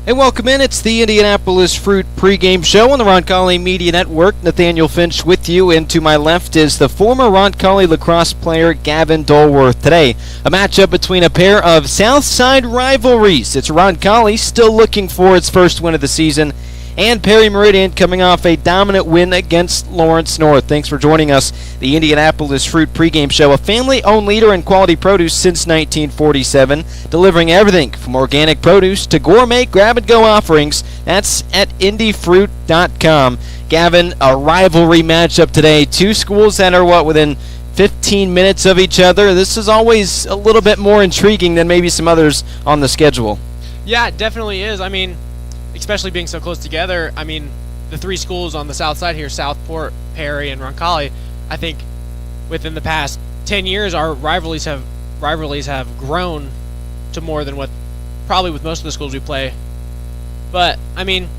And welcome in. It's the Indianapolis Fruit pregame show on the Roncalli Media Network. Nathaniel Finch with you, and to my left is the former Roncalli lacrosse player Gavin Dolworth. Today, a matchup between a pair of Southside rivalries. It's Roncalli still looking for its first win of the season, and Perry Meridian coming off a dominant win against Lawrence North. Thanks for joining us. The Indianapolis Fruit pregame show, a family-owned leader in quality produce since 1947, delivering everything from organic produce to gourmet grab-and-go offerings. That's at IndyFruit.com. Gavin, a rivalry matchup today. Two schools that are, within 15 minutes of each other. This is always a little bit more intriguing than maybe some others on the schedule. Yeah, it definitely is. I mean, especially being so close together. I mean, the three schools on the south side here, Southport, Perry, and Roncalli, I think within the past 10 years, our rivalries have grown to more than what probably with most of the schools we play. But, I mean,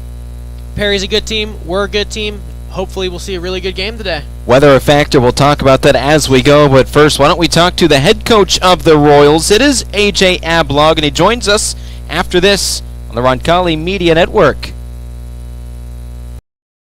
Perry's a good team. We're a good team. Hopefully we'll see a really good game today. Weather a factor. We'll talk about that as we go. But first, why don't we talk to the head coach of the Royals? It is A.J. Ablog, and he joins us after this on the Roncalli Media Network.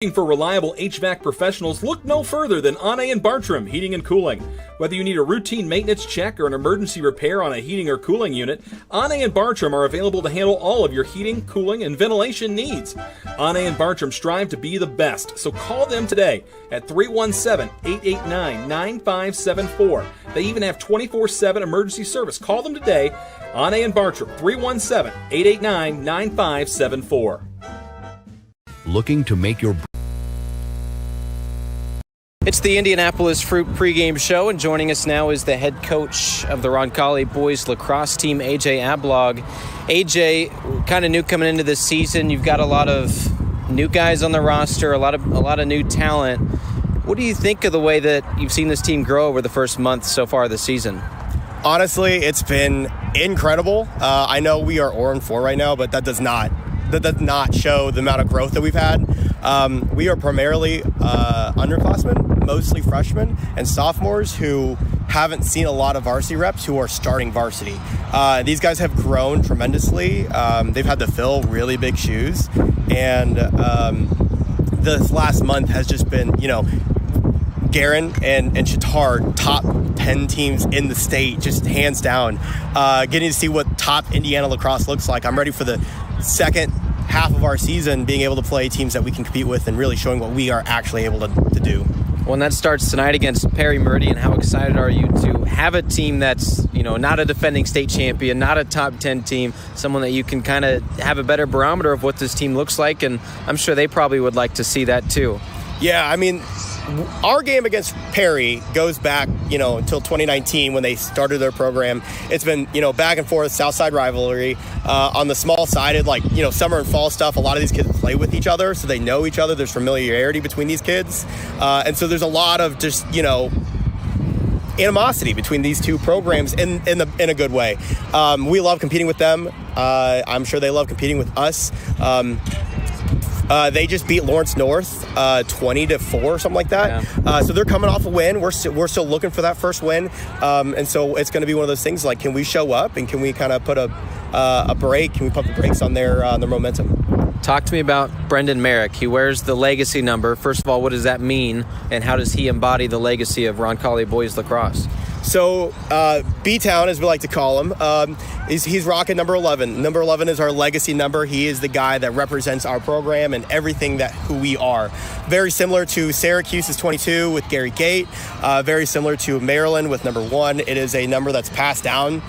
Looking for reliable HVAC professionals? Look no further than Anne and Bartram Heating and Cooling. Whether you need a routine maintenance check or an emergency repair on a heating or cooling unit, Anne and Bartram are available to handle all of your heating, cooling, and ventilation needs. Anne and Bartram strive to be the best, so call them today at 317-889-9574. They even have 24/7 emergency service. Call them today, Anne and Bartram, 317-889-9574. Looking to make your... It's the Indianapolis Fruit pregame show, and joining us now is the head coach of the Roncalli boys lacrosse team, A.J. Ablog. A.J., kind of new coming into this season. You've got a lot of new guys on the roster, a lot of new talent. What do you think of the way that you've seen this team grow over the first month so far this season? Honestly, it's been incredible. I know we are 0-4 right now, but that does not show the amount of growth that we've had. We are primarily underclassmen, mostly freshmen and sophomores who haven't seen a lot of varsity reps who are starting varsity. These guys have grown tremendously. They've had to fill really big shoes. And this last month has just been, Garin and Chittard, top 10 teams in the state, just hands down. Getting to see what top Indiana lacrosse looks like. I'm ready for the second half of our season, being able to play teams that we can compete with and really showing what we are actually able to do. Well, and that starts tonight against Perry Meridian. How excited are you to have a team that's, not a defending state champion, not a top 10 team, someone that you can kind of have a better barometer of what this team looks like, and I'm sure they probably would like to see that too. Yeah, I mean, our game against Perry goes back, until 2019 when they started their program. It's been, back and forth, Southside rivalry. On the small side, summer and fall stuff, a lot of these kids play with each other, so they know each other. There's familiarity between these kids. And so there's a lot of just, animosity between these two programs in a good way. We love competing with them. I'm sure they love competing with us. They just beat Lawrence North 20-4, something like that. Yeah. So they're coming off a win. We're still looking for that first win, and so it's going to be one of those things like, can we show up and can we kind of put a break? Can we pump the brakes on their momentum? Talk to me about Brendan Merrick. He wears the legacy number. First of all, what does that mean, and how does he embody the legacy of Roncalli boys lacrosse? So B-Town, as we like to call him, he's rocking number 11. Number 11 is our legacy number. He is the guy that represents our program and everything who we are. Very similar to Syracuse's 22 with Gary Gate. Very similar to Maryland with number 1. It is a number that's passed down.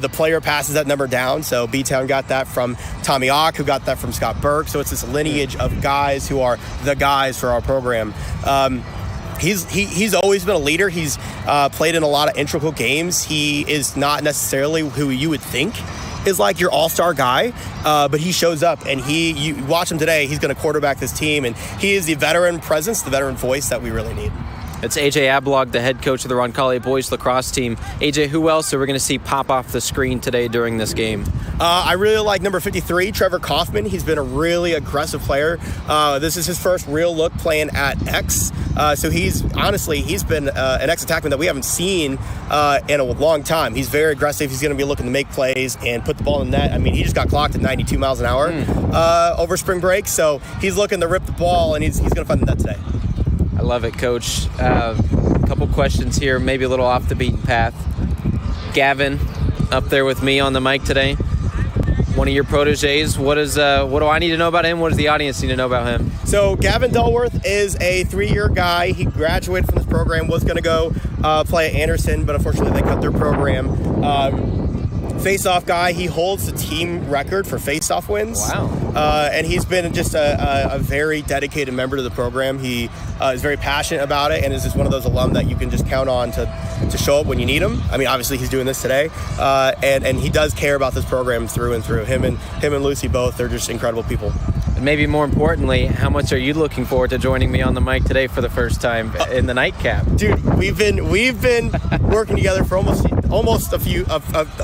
The player passes that number down. So B-Town got that from Tommy Ock, who got that from Scott Burke. So it's this lineage of guys who are the guys for our program. He's always been a leader. He's played in a lot of integral games. He is not necessarily who you would think is like your all-star guy, but he shows up, and you watch him today. He's going to quarterback this team, and he is the veteran presence, the veteran voice that we really need. It's A.J. Ablog, the head coach of the Roncalli boys lacrosse team. A.J., who else are we going to see pop off the screen today during this game? I really like number 53, Trevor Kaufman. He's been a really aggressive player. This is his first real look playing at X. So he's been an X attackman that we haven't seen in a long time. He's very aggressive. He's going to be looking to make plays and put the ball in the net. I mean, he just got clocked at 92 miles an hour over spring break. So he's looking to rip the ball, and he's going to find the net today. I love it, Coach. A couple questions here, maybe a little off the beaten path. Gavin, up there with me on the mic today. One of your proteges. What do I need to know about him? What does the audience need to know about him? So Gavin Dullworth is a 3-year guy. He graduated from this program, was going to go play at Anderson, but unfortunately they cut their program. Face-off guy. He holds the team record for face-off wins. Wow. And he's been just a very dedicated member to the program. He is very passionate about it and is just one of those alum that you can just count on to show up when you need him. I mean, obviously he's doing this today. And he does care about this program through and through. Him and Lucy both, they're just incredible people. And maybe more importantly, how much are you looking forward to joining me on the mic today for the first time in the nightcap? Dude, we've been working together for almost a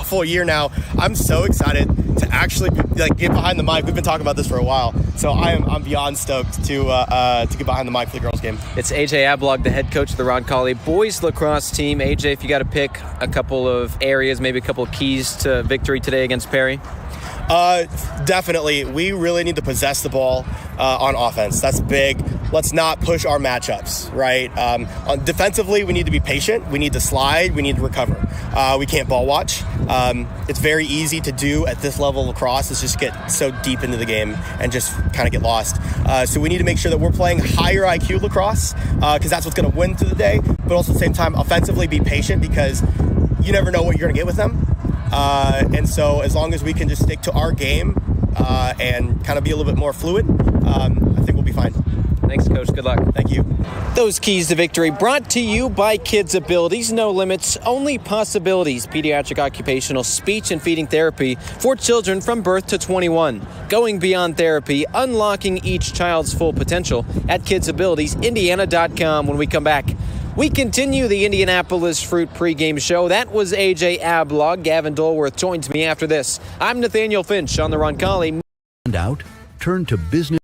full year now. I'm so excited to actually get behind the mic. We've been talking about this for a while, so I'm beyond stoked to get behind the mic for the girls' game. It's AJ Ablog, the head coach of the Roncalli boys lacrosse team. AJ, if you got to pick a couple of areas, maybe a couple of keys to victory today against Perry. Definitely. We really need to possess the ball on offense. That's big. Let's not push our matchups, right? Defensively, we need to be patient. We need to slide. We need to recover. We can't ball watch. It's very easy to do at this level of lacrosse is just get so deep into the game and just kind of get lost. So we need to make sure that we're playing higher IQ lacrosse because that's what's going to win through the day. But also at the same time, offensively, be patient because you never know what you're going to get with them. And so as long as we can just stick to our game and kind of be a little bit more fluid, I think we'll be fine. Thanks, Coach. Good luck. Thank you. Those keys to victory brought to you by Kids Abilities. No limits, only possibilities. Pediatric occupational speech and feeding therapy for children from birth to 21. Going beyond therapy, unlocking each child's full potential at kidsabilitiesindiana.com. When we come back, we continue the Indianapolis Fruit pregame show. That was AJ Ablog. Gavin Dullworth joins me after this. I'm Nathaniel Finch on the Roncalli. And out, turn to business.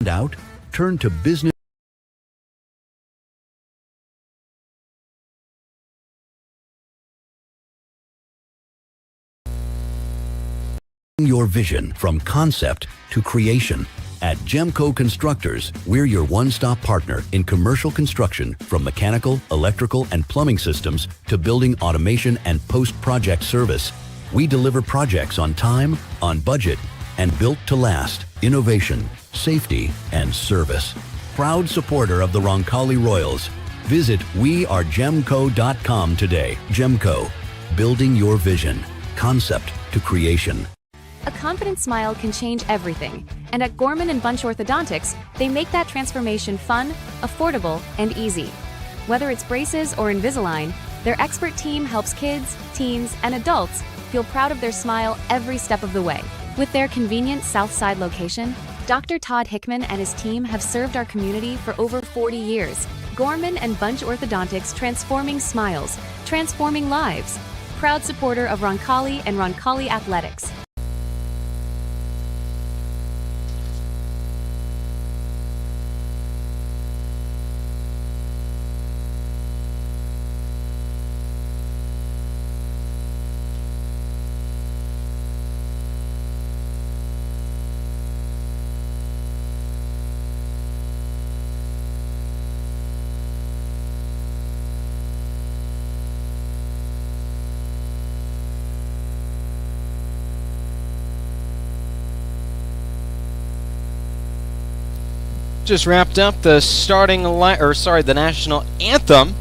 Out, turn to business. Your vision from concept to creation. At Gemco Constructors, we're your one-stop partner in commercial construction, from mechanical, electrical, and plumbing systems to building automation and post-project service. We deliver projects on time, on budget, and built to last. Innovation, safety, and service. Proud supporter of the Roncalli Royals. Visit wearegemco.com today. Gemco, building your vision. Concept to creation. A confident smile can change everything, and at Gorman and Bunch Orthodontics, they make that transformation fun, affordable, and easy. Whether it's braces or Invisalign, their expert team helps kids, teens, and adults feel proud of their smile every step of the way. With their convenient Southside location, Dr. Todd Hickman and his team have served our community for over 40 years. Gorman and Bunch Orthodontics, transforming smiles, transforming lives. Proud supporter of Roncalli and Roncalli Athletics. Just wrapped up the the national anthem.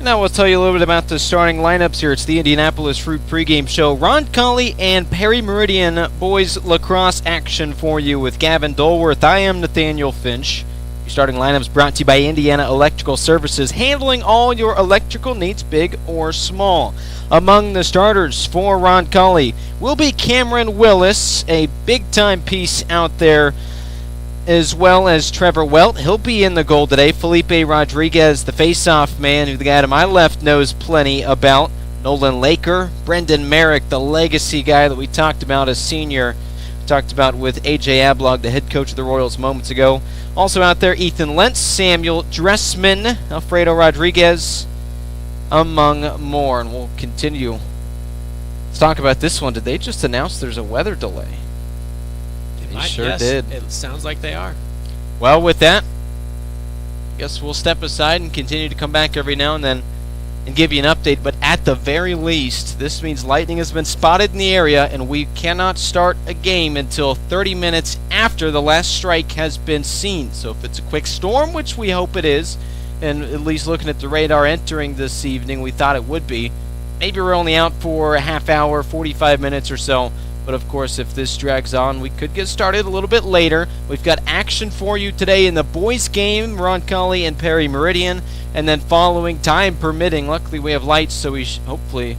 Now we'll tell you a little bit about the starting lineups here. It's the Indianapolis Fruit pregame show. Roncalli and Perry Meridian boys lacrosse action for you with Gavin Dolworth. I am Nathaniel Finch. Your starting lineups brought to you by Indiana Electrical Services, handling all your electrical needs, big or small. Among the starters for Roncalli will be Cameron Willis, a big-time piece out there, as well as Trevor Welt. He'll be in the goal today. Felipe Rodriguez, the face-off man, who the guy to my left knows plenty about. Nolan Laker, Brendan Merrick, the legacy guy that we talked about as senior. We talked about with A.J. Ablog, the head coach of the Royals moments ago. Also out there, Ethan Lentz, Samuel Dressman, Alfredo Rodriguez, among more. And we'll continue. Let's talk about this one. Did they just announce there's a weather delay? He sure did. It sounds like they are. Well, with that, I guess we'll step aside and continue to come back every now and then and give you an update. But at the very least, this means lightning has been spotted in the area, and we cannot start a game until 30 minutes after the last strike has been seen. So if it's a quick storm, which we hope it is, and at least looking at the radar entering this evening, we thought it would be, maybe we're only out for a half hour, 45 minutes or so. But of course, if this drags on, we could get started a little bit later. We've got action for you today in the boys' game, Roncalli and Perry Meridian, and then following, time permitting. Luckily, we have lights, so we hopefully,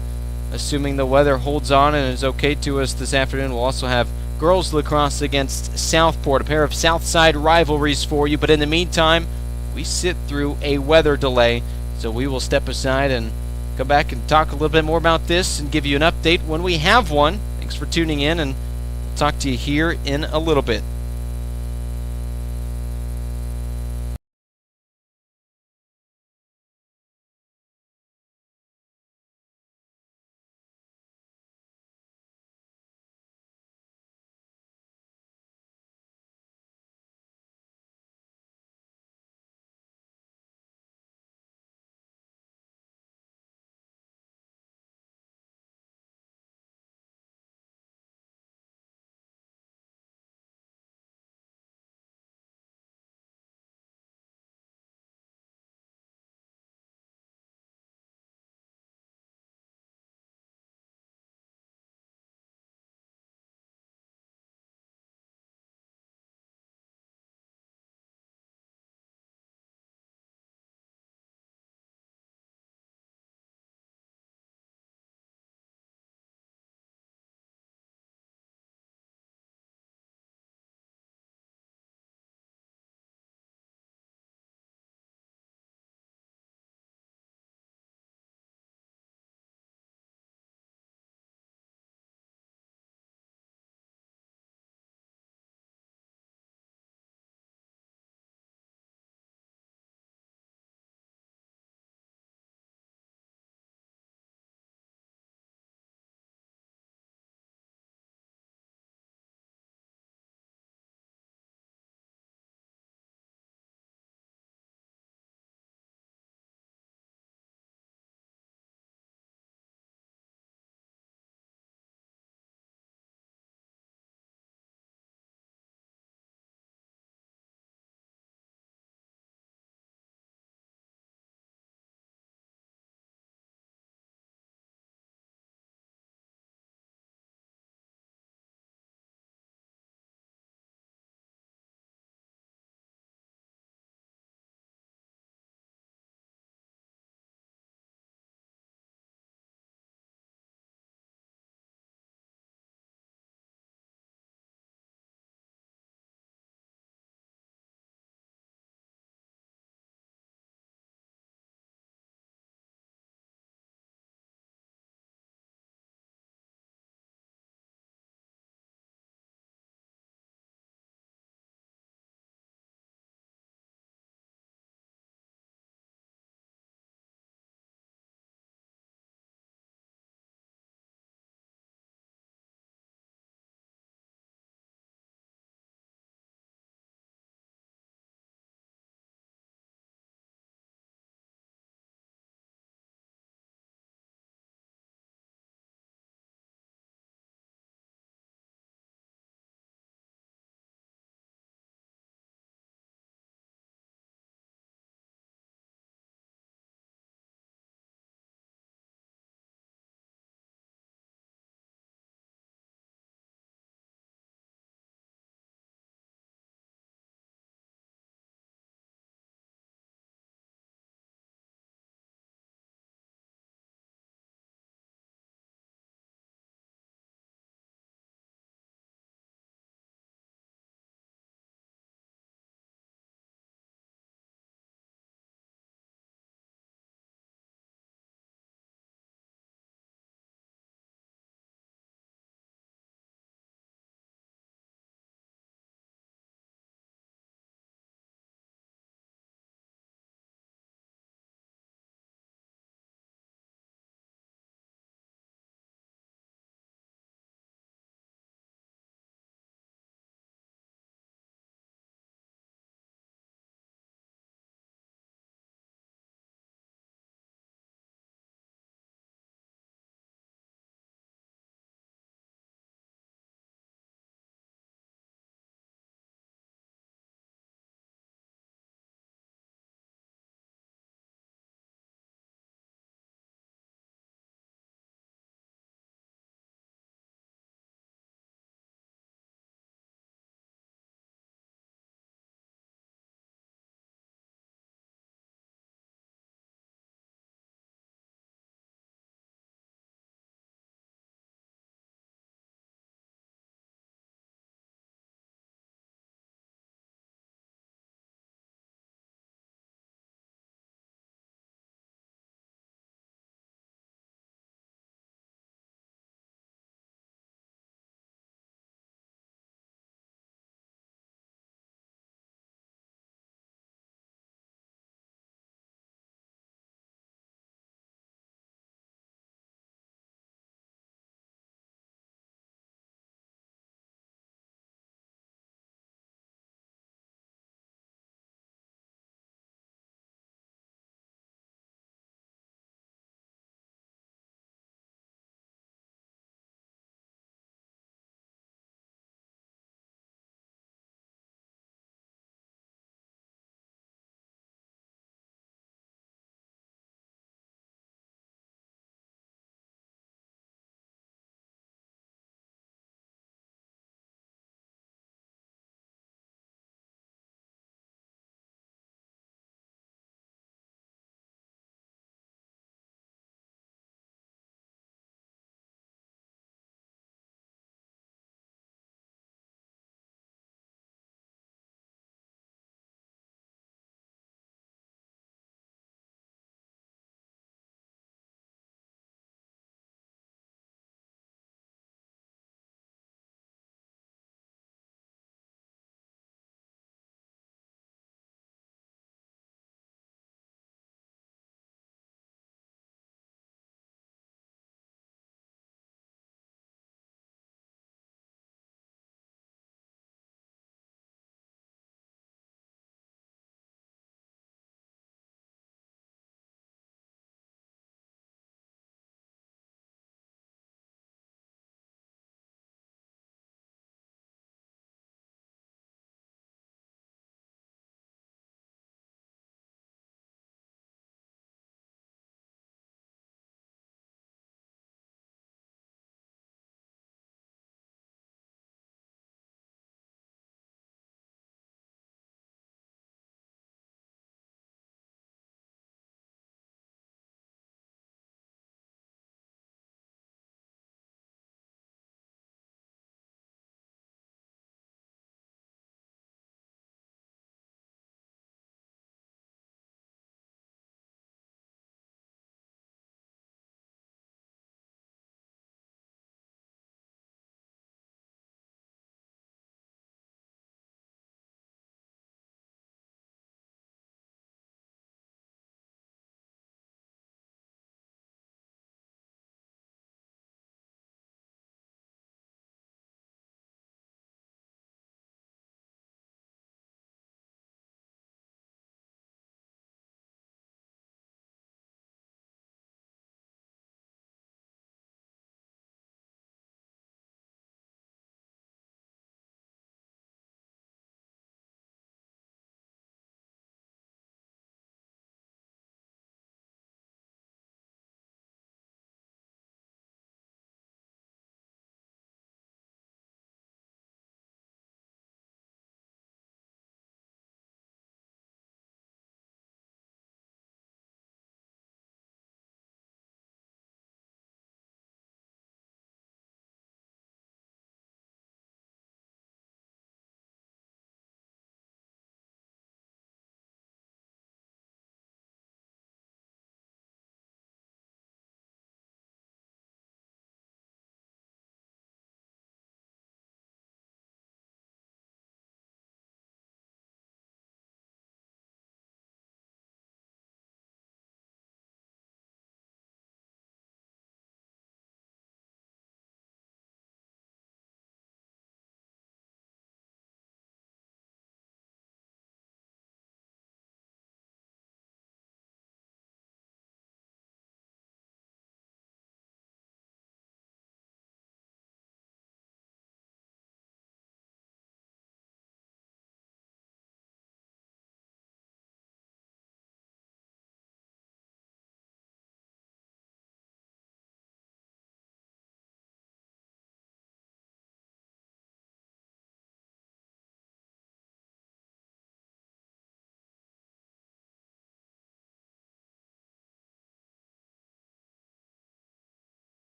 assuming the weather holds on and is okay to us this afternoon, we'll also have girls lacrosse against Southport, a pair of Southside rivalries for you. But in the meantime, we sit through a weather delay, so we will step aside and come back and talk a little bit more about this and give you an update when we have one. Thanks for tuning in, and we'll talk to you here in a little bit.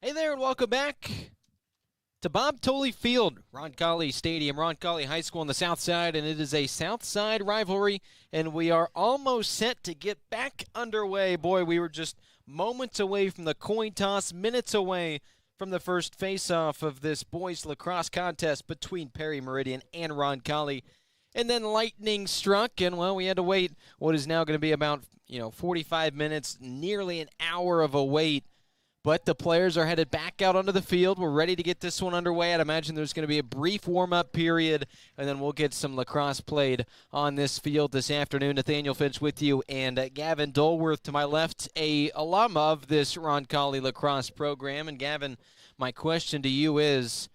Hey there, and welcome back to Bob Tolley Field, Roncalli Stadium, Roncalli High School on the south side, and it is a south side rivalry, and we are almost set to get back underway. Boy, we were just moments away from the coin toss, minutes away from the first face-off of this boys lacrosse contest between Perry Meridian and Roncalli. And then lightning struck, and, well, we had to wait what is now going to be about, 45 minutes, nearly an hour of a wait. But the players are headed back out onto the field. We're ready to get this one underway. I'd imagine there's going to be a brief warm-up period, and then we'll get some lacrosse played on this field this afternoon. Nathaniel Finch with you, and Gavin Dolworth to my left, a alum of this Roncalli lacrosse program. And Gavin, my question to you is,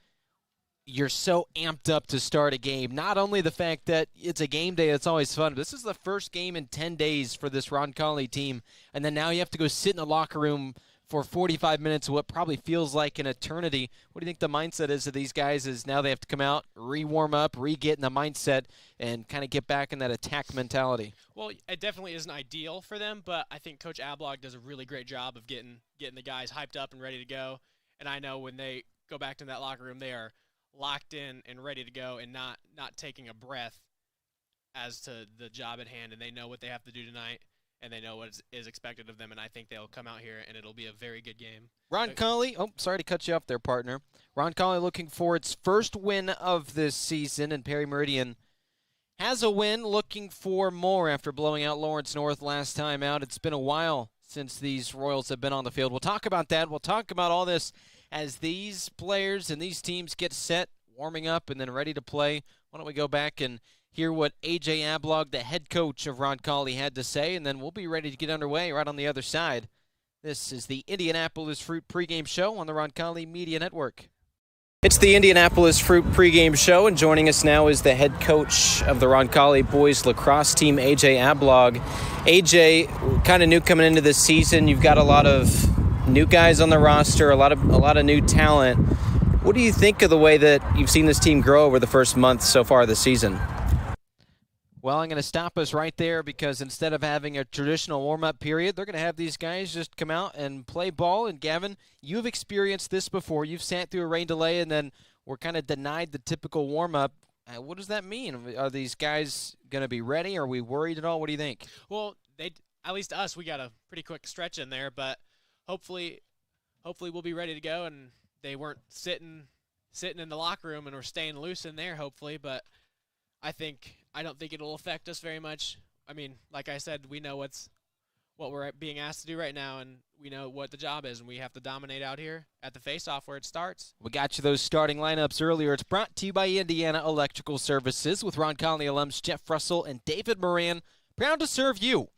you're so amped up to start a game. Not only the fact that it's a game day, it's always fun. This is the first game in 10 days for this Roncalli team, and then now you have to go sit in the locker room for 45 minutes of what probably feels like an eternity. What do you think the mindset is of these guys is now they have to come out, re-warm up, re-get in the mindset, and kind of get back in that attack mentality? Well, it definitely isn't ideal for them, but I think Coach Ablog does a really great job of getting the guys hyped up and ready to go. And I know when they go back to that locker room, they are locked in and ready to go and not taking a breath as to the job at hand, and they know what they have to do tonight, and they know what is expected of them, and I think they'll come out here and it'll be a very good game. Roncalli, sorry to cut you off there, partner. Roncalli looking for its first win of this season, and Perry Meridian has a win, looking for more after blowing out Lawrence North last time out. It's been a while since these Royals have been on the field. We'll talk about that. We'll talk about all this as these players and these teams get set, warming up, and then ready to play. Why don't we go back and hear what A.J. Ablog, the head coach of Roncalli, had to say, and then we'll be ready to get underway right on the other side. This is the Indianapolis Fruit pregame show on the Roncalli Media Network. It's the Indianapolis Fruit pregame show, and joining us now is the head coach of the Roncalli boys lacrosse team, A.J. Ablog. A.J., kind of new coming into this season. You've got a lot of new guys on the roster, a lot of new talent. What do you think of the way that you've seen this team grow over the first month so far this season? Well, I'm going to stop us right there because instead of having a traditional warm-up period, they're going to have these guys just come out and play ball. And, Gavin, you've experienced this before. You've sat through a rain delay and then we're kind of denied the typical warm-up. What does that mean? Are these guys going to be ready? Are we worried at all? What do you think? Well, at least us, we got a pretty quick stretch in there, but hopefully we'll be ready to go, and they weren't sitting in the locker room and we're staying loose in there, hopefully, but I don't think it'll affect us very much. I mean, like I said, we know what we're being asked to do right now, and we know what the job is, and we have to dominate out here at the face-off where it starts. We got you those starting lineups earlier. It's brought to you by Indiana Electrical Services with Roncalli alums Jeff Russell and David Moran, proud to serve you.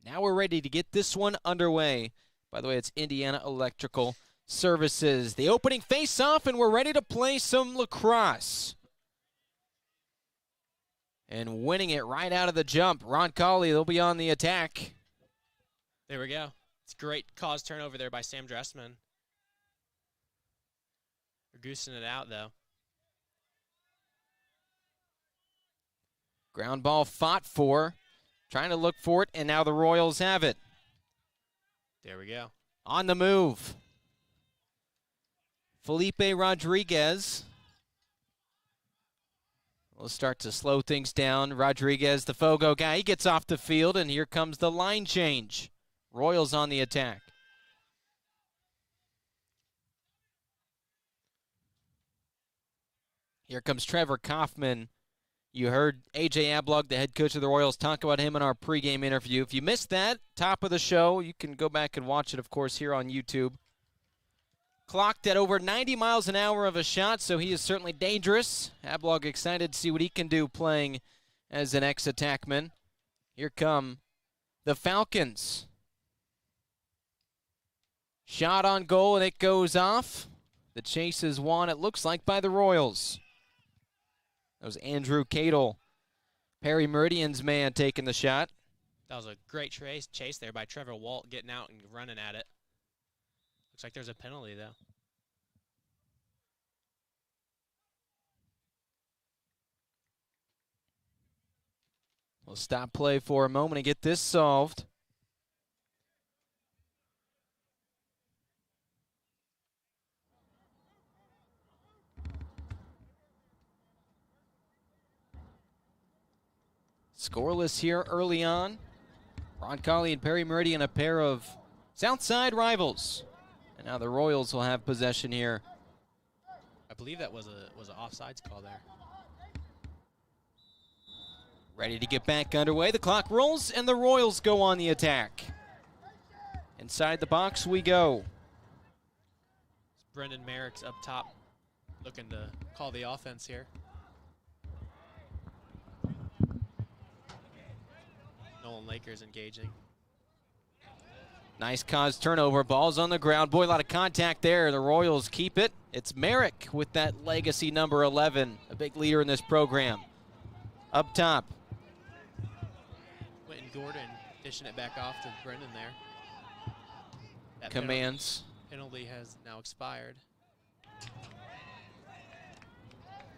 Now we're ready to get this one underway. By the way, it's Indiana Electrical Services. The opening face-off, and we're ready to play some lacrosse. And winning it right out of the jump. Roncalli, they'll be on the attack. There we go. It's a great cause turnover there by Sam Dressman. They're goosing it out, though. Ground ball fought for. Trying to look for it, and now the Royals have it. There we go. On the move. Felipe Rodriguez. We'll start to slow things down. Rodriguez, the Fogo guy, he gets off the field, and here comes the line change. Royals on the attack. Here comes Trevor Kaufman. You heard A.J. Ablog, the head coach of the Royals, talk about him in our pregame interview. If you missed that, top of the show, you can go back and watch it, of course, here on YouTube. Clocked at over 90 miles an hour of a shot, so he is certainly dangerous. Ablog excited to see what he can do playing as an ex-attackman. Here come the Falcons. Shot on goal, and it goes off. The chase is won, it looks like, by the Royals. That was Andrew Cadle, Perry Meridian's man, taking the shot. That was a great chase there by Trevor Walt, getting out and running at it. Looks like there's a penalty, though. We'll stop play for a moment and get this solved. Scoreless here early on. Roncalli and Perry Meridian, a pair of Southside rivals. And now the Royals will have possession here. I believe that was an offsides call there. Ready to get back underway. The clock rolls and the Royals go on the attack. Inside the box we go. Brendan Merrick's up top looking to call the offense here. Nolan Lakers engaging. Nice cause turnover. Ball's on the ground. Boy, a lot of contact there. The Royals keep it. It's Merrick with that legacy number 11, a big leader in this program. Up top. Quentin Gordon dishing it back off to Brendan there. That Commands. Penalty has now expired.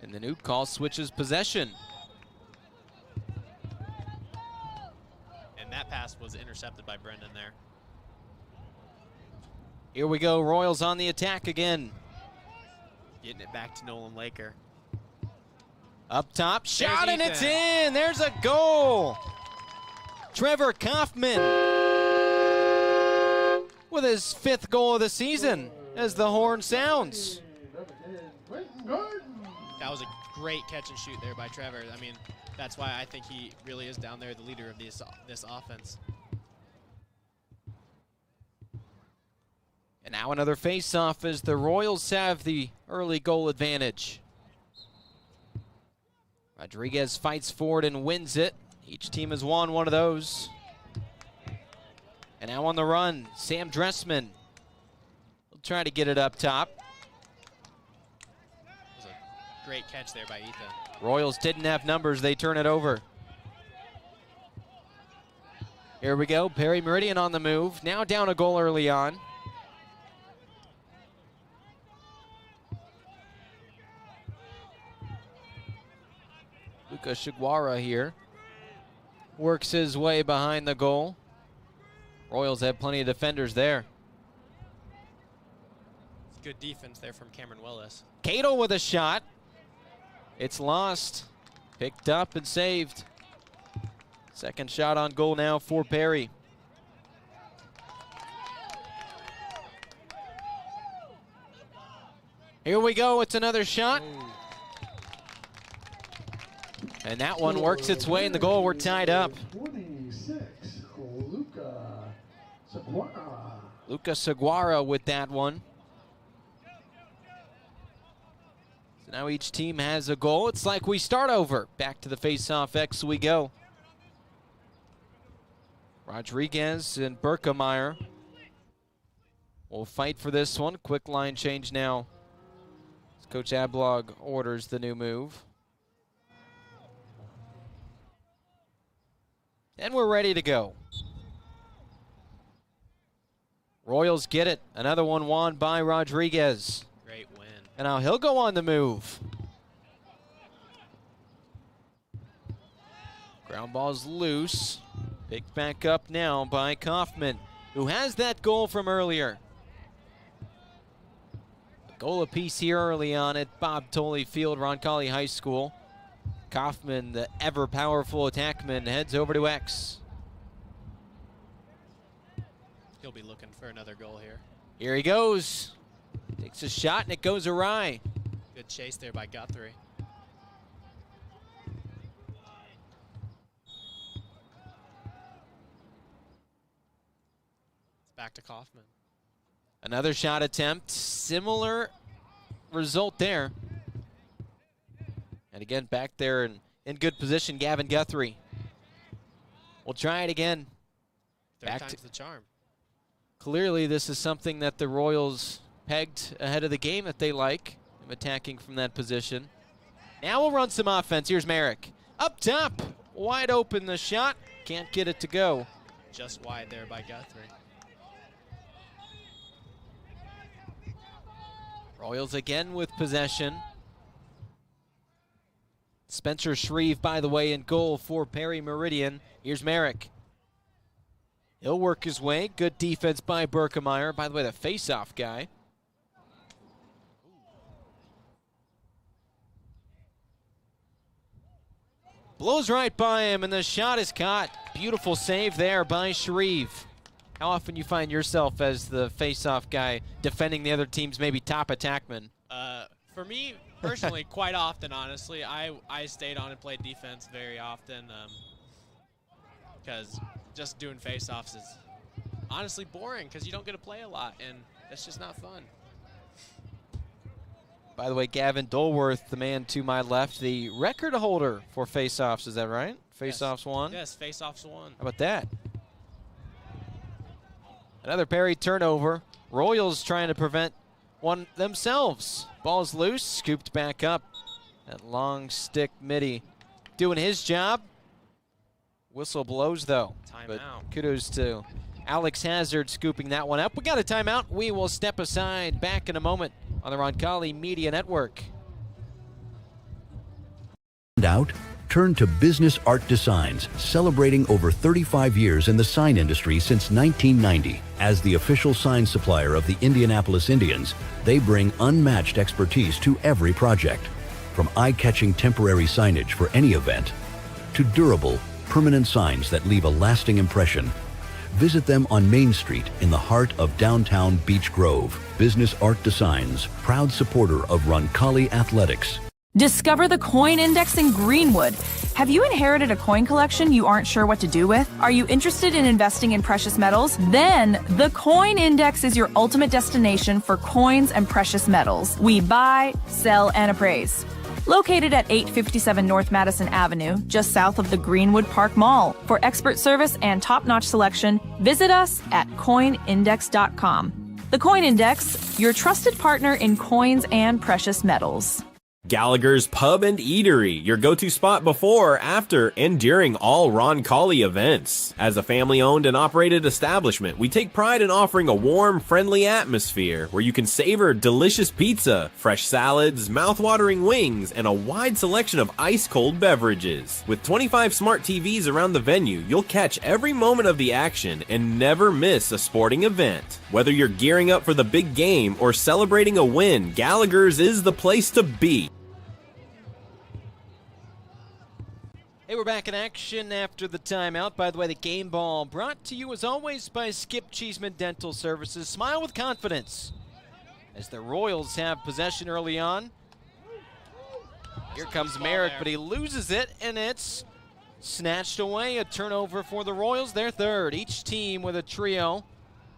And the new call switches possession. And that pass was intercepted by Brendan there. Here we go. Royals on the attack again. Getting it back to Nolan Laker. Up top. Shot There's and it's Ethan. in. There's a goal. Trevor Kaufman with his 5th goal of the season as the horn sounds. That was a great catch and shoot there by Trevor. I mean, that's why I think he really is down there, the leader of this offense. And now another face-off as the Royals have the early goal advantage. Rodriguez fights for it and wins it. Each team has won one of those. And now on the run, Sam Dressman will try to get it up top. It was a great catch there by Ethan. Royals didn't have numbers, they turn it over. Here we go, Perry Meridian on the move. Now down a goal early on. Luca Shiguara here. Works his way behind the goal. Royals have plenty of defenders there. It's good defense there from Cameron Willis. Cato with a shot. It's lost. Picked up and saved. Second shot on goal now for Perry. Here we go. It's another shot. And that one works its way in the goal. We're tied up. 26, Luca Seguara. Luca Seguara with that one. So now each team has a goal. It's like we start over. Back to the face-off X we go. Rodriguez and Berkemeyer will fight for this one. Quick line change now. As Coach Ablog orders the new move. And we're ready to go. Royals get it. Another one won by Rodriguez. Great win. And now he'll go on the move. Ground ball's loose. Picked back up now by Kaufman, who has that goal from earlier. A goal apiece here early on at Bob Tolley Field, Roncalli High School. Kaufman, the ever-powerful attackman, heads over to X. He'll be looking for another goal here. Here he goes. Takes a shot and it goes awry. Good chase there by Guthrie. It's back to Kaufman. Another shot attempt. Similar result there. And again, back there in good position, Gavin Guthrie. We'll try it again. Third time's the charm. Clearly, this is something that the Royals pegged ahead of the game that they like. Them attacking from that position. Now we'll run some offense. Here's Merrick. Up top. Wide open the shot. Can't get it to go. Just wide there by Guthrie. Royals again with possession. Spencer Shreve, by the way, in goal for Perry Meridian. Here's Merrick. He'll work his way. Good defense by Berkemeyer. By the way, the face-off guy. Blows right by him, and the shot is caught. Beautiful save there by Shreve. How often you find yourself as the face-off guy defending the other team's maybe top attackman? For me, personally, quite often, honestly. I stayed on and played defense very often because just doing face-offs is honestly boring because you don't get to play a lot, and it's just not fun. By the way, Gavin Dolworth, the man to my left, the record holder for face-offs. Is that right? Face-offs won? Yes, face-offs won. How about that? Another Perry turnover. Royals trying to prevent one themselves. Ball's loose, scooped back up. That long stick midi doing his job. Whistle blows, though. Timeout. But kudos to Alex Hazard scooping that one up. We got a timeout. We will step aside. Back in a moment on the Roncalli Media Network. Out? Turn to Business Art Designs, celebrating over 35 years in the sign industry since 1990. As the official sign supplier of the Indianapolis Indians, they bring unmatched expertise to every project. From eye-catching temporary signage for any event, to durable, permanent signs that leave a lasting impression. Visit them on Main Street in the heart of downtown Beech Grove. Business Art Designs, proud supporter of Roncalli Athletics. Discover the Coin Index in Greenwood. Have you inherited a coin collection you aren't sure what to do with? Are you interested in investing in precious metals? Then the Coin Index is your ultimate destination for coins and precious metals. We buy, sell, and appraise. Located at 857 North Madison Avenue, just south of the Greenwood Park Mall. For expert service and top-notch selection, visit us at coinindex.com. The Coin Index, your trusted partner in coins and precious metals. Gallagher's Pub and Eatery, your go-to spot before, after, and during all Roncalli events. As a family-owned and operated establishment, we take pride in offering a warm, friendly atmosphere where you can savor delicious pizza, fresh salads, mouth-watering wings, and a wide selection of ice-cold beverages. With 25 smart TVs around the venue, you'll catch every moment of the action and never miss a sporting event. Whether you're gearing up for the big game or celebrating a win, Gallagher's is the place to be. Hey, we're back in action after the timeout. By the way, the game ball brought to you as always by Skip Cheeseman Dental Services. Smile with confidence as the Royals have possession early on. Here comes Merrick, but he loses it, and it's snatched away. A turnover for the Royals, their third. Each team with a trio.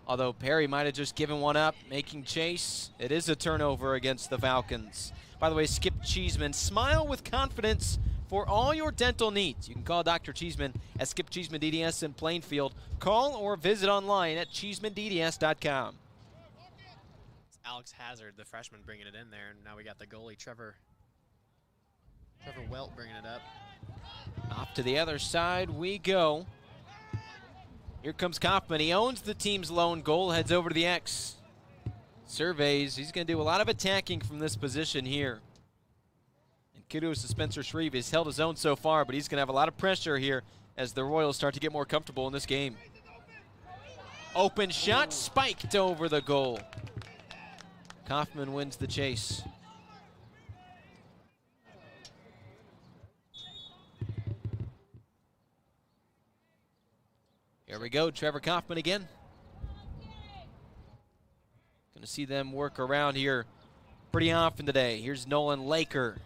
Although Perry might have just given one up, making chase. It is a turnover against the Falcons. By the way, Skip Cheeseman, smile with confidence for all your dental needs. You can call Dr. Cheeseman at Skip Cheeseman DDS in Plainfield. Call or visit online at cheesemandds.com. It's Alex Hazard, the freshman, bringing it in there, and now we got the goalie, Trevor Welt, bringing it up. Off to the other side we go. Here comes Kaufman. He owns the team's lone goal, heads over to the X. Surveys. He's going to do a lot of attacking from this position here. And kudos to Spencer Shreve. He's held his own so far, but he's going to have a lot of pressure here as the Royals start to get more comfortable in this game. Open shot, spiked over the goal. Kaufman wins the chase. Here we go, Trevor Kaufman again. Going to see them work around here pretty often today. Here's Nolan Laker.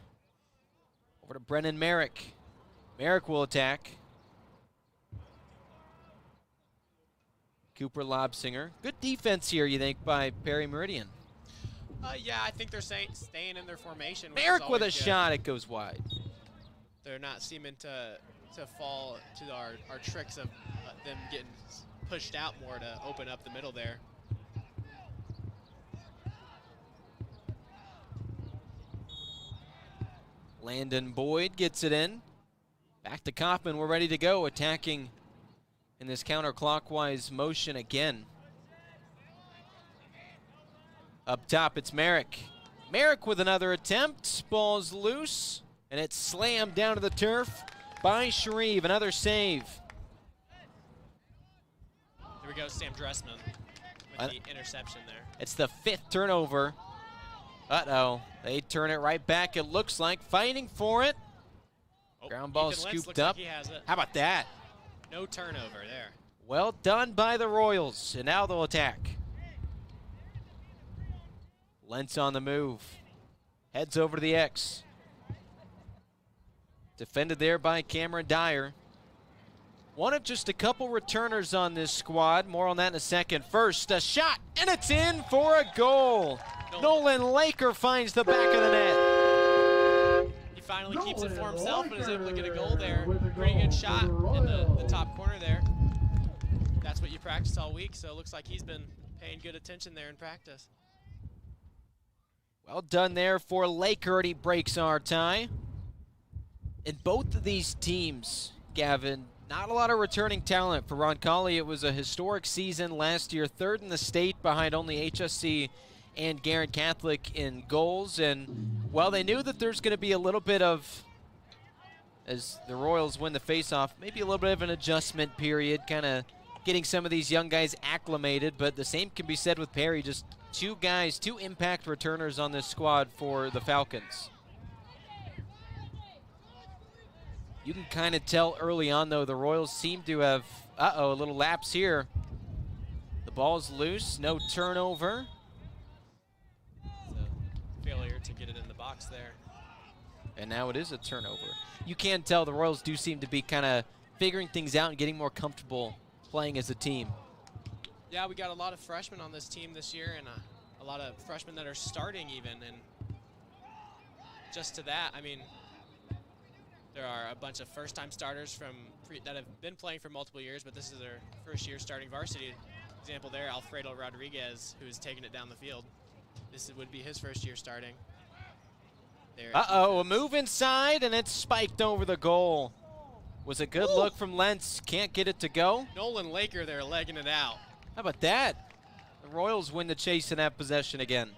Over to Brennan Merrick. Merrick will attack. Cooper Lobsinger. Good defense here, you think, by Perry Meridian. Yeah, I think they're staying in their formation. Merrick with a shot, it goes wide. They're not seeming to fall to our tricks of them getting pushed out more to open up the middle there. Landon Boyd gets it in. Back to Kaufman, we're ready to go, attacking in this counterclockwise motion again. Up top, it's Merrick. Merrick with another attempt. Ball's loose, and it's slammed down to the turf by Shreve. Another save. Here we go, Sam Dressman with the interception there. It's the 5th turnover. Uh-oh. They turn it right back, it looks like. Fighting for it. Ground ball Ethan Lentz scooped looks up. like he has it. How about that? No turnover there. Well done by the Royals, and now they'll attack. Lentz on the move. Heads over to the X. Defended there by Cameron Dyer. One of just a couple returners on this squad. More on that in a second. First, a shot, and it's in for a goal. Nolan Laker finds the back of the net. He finally keeps it for himself and is able to get a goal there. Pretty good shot in the top corner there. That's what you practice all week, so it looks like he's been paying good attention there in practice. Well done there for Laker, and he breaks our tie. In both of these teams, Gavin, not a lot of returning talent for Roncalli. It was a historic season last year, third in the state behind only HSC and Garrett Catholic in goals. And, well, they knew that there's going to be a little bit of, as the Royals win the faceoff, maybe a little bit of an adjustment period, kind of getting some of these young guys acclimated. But the same can be said with Perry, just two guys, two impact returners on this squad for the Falcons. You can kind of tell early on, though, the Royals seem to have, a little lapse here. The ball's loose, no turnover. It's a failure to get it in the box there. And now it is a turnover. You can tell the Royals do seem to be kind of figuring things out and getting more comfortable playing as a team. Yeah, we got a lot of freshmen on this team this year, and a lot of freshmen that are starting even. And just to that, I mean, there are a bunch of first-time starters that have been playing for multiple years, but this is their first year starting varsity. Example there, Alfredo Rodriguez, who's taking it down the field. This would be his first year starting. A move inside, and it's spiked over the goal. Was a good look from Lentz. Can't get it to go. Nolan Laker there legging it out. How about that? The Royals win the chase in that possession again.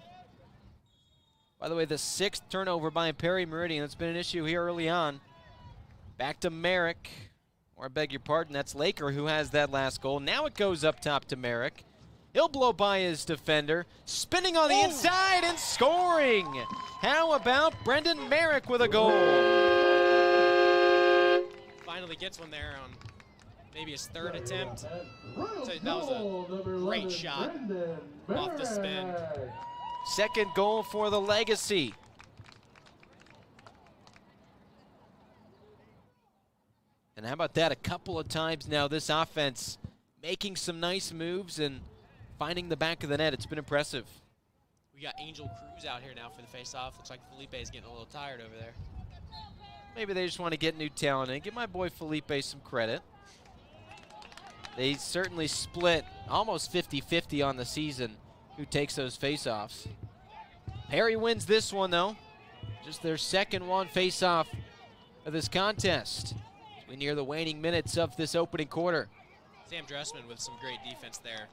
By the way, the sixth turnover by Perry Meridian. That's been an issue here early on. Back to Merrick, or I beg your pardon, that's Laker who has that last goal. Now it goes up top to Merrick. He'll blow by his defender, spinning on the inside and scoring. How about Brendan Merrick with a goal? Finally gets one there on maybe his third attempt. So that was a great shot off the spin. Second goal for the Legacy. And how about that? A couple of times now this offense making some nice moves and finding the back of the net. It's been impressive. We got Angel Cruz out here now for the face-off. Looks like Felipe is getting a little tired over there. Maybe they just want to get new talent in. Give my boy Felipe some credit. They certainly split almost 50-50 on the season who takes those face-offs. Perry wins this one, though. Just their second one face-off of this contest. We near the waning minutes of this opening quarter. Sam Dressman with some great defense there.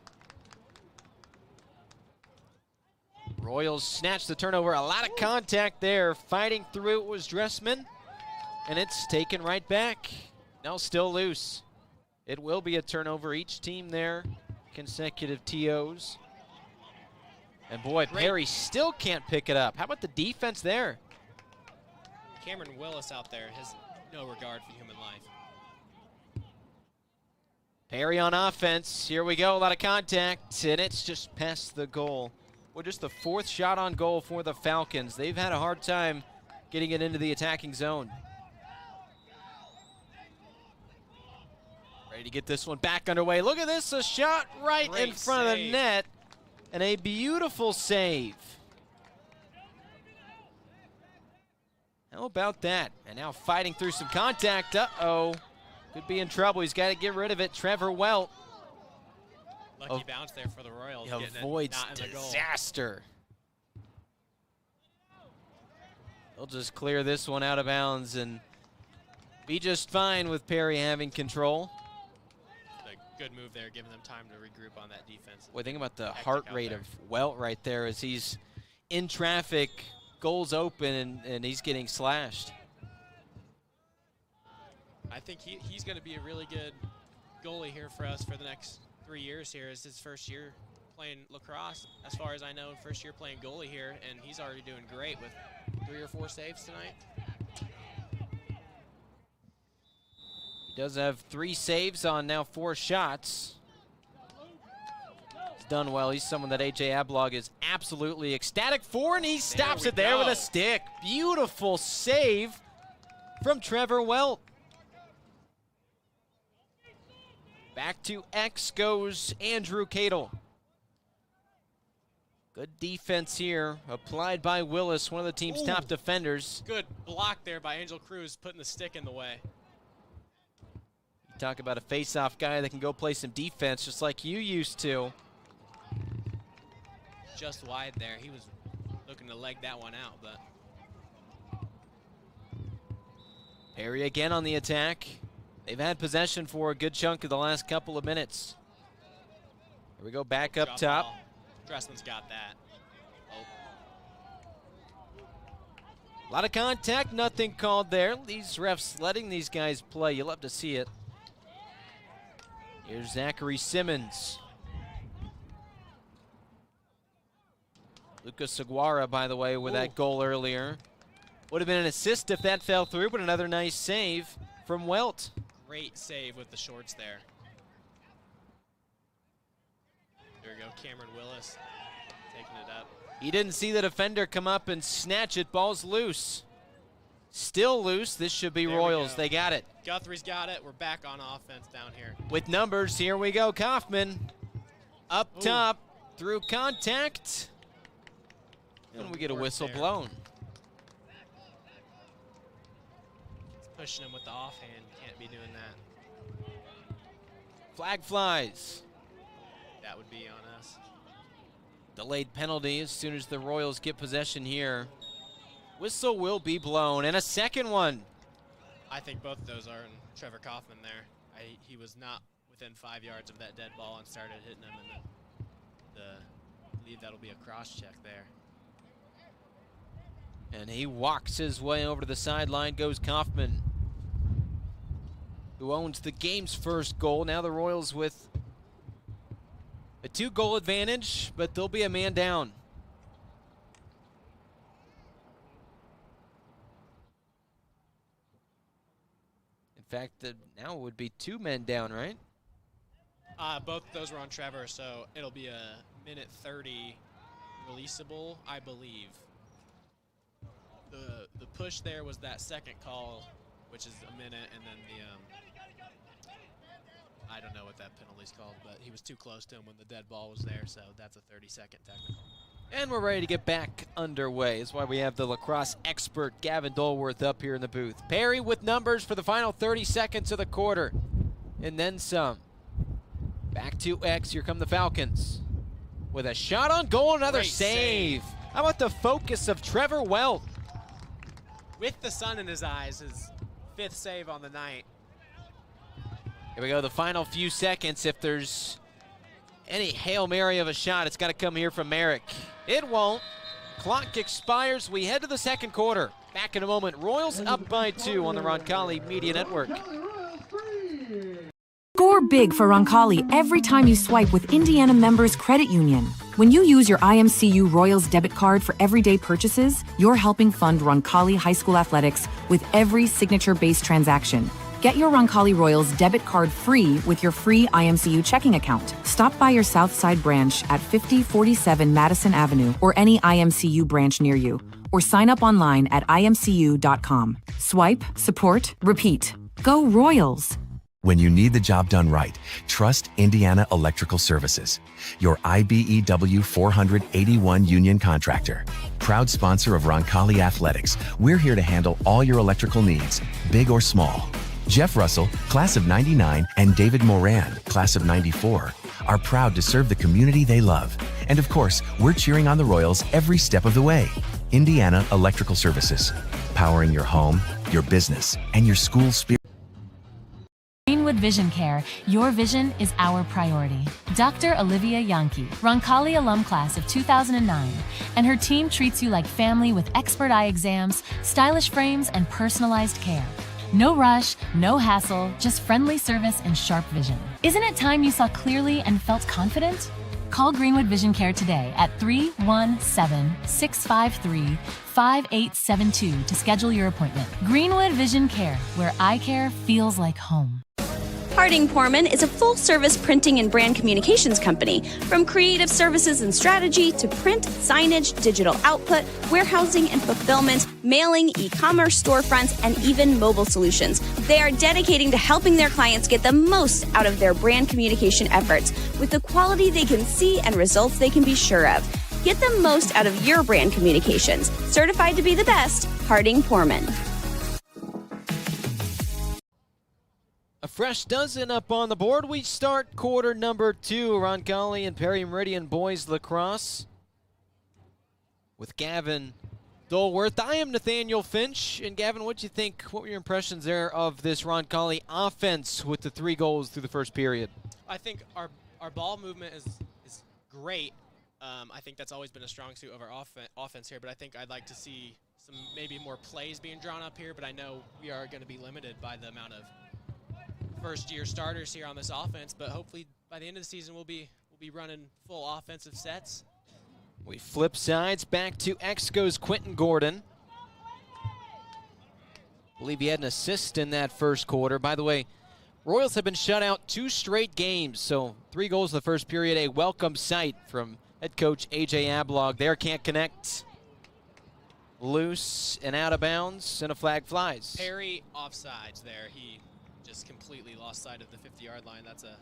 Royals snatch the turnover. A lot of contact there. Fighting through it was Dressman. And it's taken right back. Now still loose. It will be a turnover. Each team there, consecutive TOs. And boy, Perry still can't pick it up. How about the defense there? Cameron Willis out there has no regard for human life. Perry on offense. Here we go. A lot of contact, and it's just past the goal. Well, just the fourth shot on goal for the Falcons. They've had a hard time getting it into the attacking zone. Ready to get this one back underway. Look at this, a shot right in front of the net, and a beautiful save. How about that? And now fighting through some contact. Uh-oh. Could be in trouble. He's got to get rid of it. Trevor Welt. Lucky bounce there for the Royals. Avoids disaster. They'll just clear this one out of bounds and be just fine with Perry having control. A good move there, giving them time to regroup on that defense. Boy, think about the heart rate of Welt right there as he's in traffic, goals open, and he's getting slashed. I think he's going to be a really good goalie here for us for the next 3 years here. It's his first year playing lacrosse, as far as I know, first year playing goalie here, and he's already doing great with 3 or 4 saves tonight. He does have 3 saves on now 4 shots. He's done well. He's someone that AJ Ablog is absolutely ecstatic for, and he stops it there with a stick. Beautiful save from Trevor Welt. Back to X goes Andrew Cadle. Good defense here, applied by Willis, one of the team's top defenders. Good block there by Angel Cruz, putting the stick in the way. You talk about a face-off guy that can go play some defense just like you used to. Just wide there. He was looking to leg that one out, but. Perry again on the attack. They've had possession for a good chunk of the last couple of minutes. Here we go, back up top. Ball. Dressman's got that. A lot of contact, nothing called there. These refs letting these guys play. You love to see it. Here's Zachary Simmons. Lucas Seguara, by the way, with that goal earlier. Would have been an assist if that fell through, but another nice save from Welt. Great save with the shorts there. There we go, Cameron Willis taking it up. He didn't see the defender come up and snatch it. Ball's loose. Still loose. This should be Royals. They got it. Guthrie's got it. We're back on offense down here. With numbers, here we go. Kaufman up top through contact. And we get a whistle blown. Pushing him with the offhand. Can't be doing that. Flag flies. That would be on us. Delayed penalty as soon as the Royals get possession here. Whistle will be blown, and a second one. I think both of those are in Trevor Kaufman there. He was not within 5 yards of that dead ball and started hitting him, and I believe that'll be a cross check there. And he walks his way over to the sideline, goes Kaufman, who owns the game's first goal. Now the Royals with a 2-goal advantage, but there'll be a man down. In fact, now it would be 2 men down, right? Both of those were on Trevor, so it'll be a minute 30 releasable, I believe. The push there was that second call, which is a minute, and then the I don't know what that penalty's called, but he was too close to him when the dead ball was there, so that's a 30-second technical. And we're ready to get back underway. That's why we have the lacrosse expert Gavin Dolworth up here in the booth. Perry with numbers for the final 30 seconds of the quarter, and then some. Back to X. Here come the Falcons with a shot on goal, another save. How about the focus of Trevor Welt? With the sun in his eyes, his 5th save on the night. Here we go, the final few seconds. If there's any Hail Mary of a shot, it's got to come here from Merrick. It won't. Clock expires. We head to the second quarter. Back in a moment. Royals up by 2 on the Roncalli Media Network. Score big for Roncalli every time you swipe with Indiana Members Credit Union. When you use your IMCU Royals debit card for everyday purchases, you're helping fund Roncalli High School athletics with every signature-based transaction. Get your Roncalli Royals debit card free with your free IMCU checking account. Stop by your Southside branch at 5047 Madison Avenue or any IMCU branch near you, or sign up online at imcu.com. Swipe, support, repeat. Go Royals! When you need the job done right, trust Indiana Electrical Services, your IBEW 481 union contractor. Proud sponsor of Roncalli Athletics, we're here to handle all your electrical needs, big or small. Jeff Russell, class of 99, and David Moran, class of 94, are proud to serve the community they love. And of course, we're cheering on the Royals every step of the way. Indiana Electrical Services, powering your home, your business, and your school spirit. Greenwood Vision Care, your vision is our priority. Dr. Olivia Yankee, Roncalli alum class of 2009, and her team treats you like family with expert eye exams, stylish frames, and personalized care. No rush, no hassle, just friendly service and sharp vision. Isn't it time you saw clearly and felt confident? Call Greenwood Vision Care today at 317-653-5872 to schedule your appointment. Greenwood Vision Care, where eye care feels like home. Harding Porman is a full-service printing and brand communications company. From creative services and strategy to print, signage, digital output, warehousing and fulfillment, mailing, e-commerce storefronts, and even mobile solutions. They are dedicating to helping their clients get the most out of their brand communication efforts with the quality they can see and results they can be sure of. Get the most out of your brand communications. Certified to be the best, Harding Porman. A fresh dozen up on the board. We start quarter number 2. Roncalli and Perry Meridian boys lacrosse with Gavin Dolworth. I am Nathaniel Finch. And Gavin, what do you think? What were your impressions there of this Roncalli offense with the 3 goals through the first period? I think our ball movement is great. I think that's always been a strong suit of our offense here, but I think I'd like to see some maybe more plays being drawn up here, but I know we are going to be limited by the amount of first-year starters here on this offense, but hopefully by the end of the season we'll be running full offensive sets. We flip sides. Back to X goes Quentin Gordon. I believe he had an assist in that first quarter. By the way, Royals have been shut out 2 straight games, so 3 goals in the first period. A welcome sight from head coach A.J. Ablog. There can't connect. Loose and out of bounds, and a flag flies. Perry offsides there. He just completely lost sight of the 50-yard line. That's a...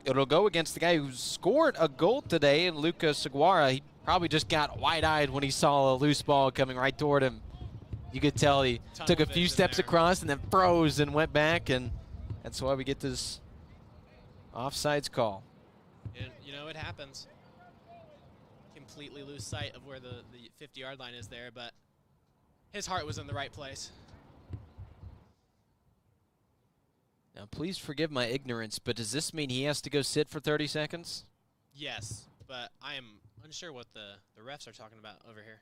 It'll go against the guy who scored a goal today, and Luca Seguara. He probably just got wide-eyed when he saw a loose ball coming right toward him. You could tell he took a few steps across and then froze and went back, and that's why we get this offsides call. And, you know, it happens. Completely lose sight of where the 50-yard line is there, but his heart was in the right place. Now, please forgive my ignorance, but does this mean he has to go sit for 30 seconds? Yes, but I am unsure what the refs are talking about over here.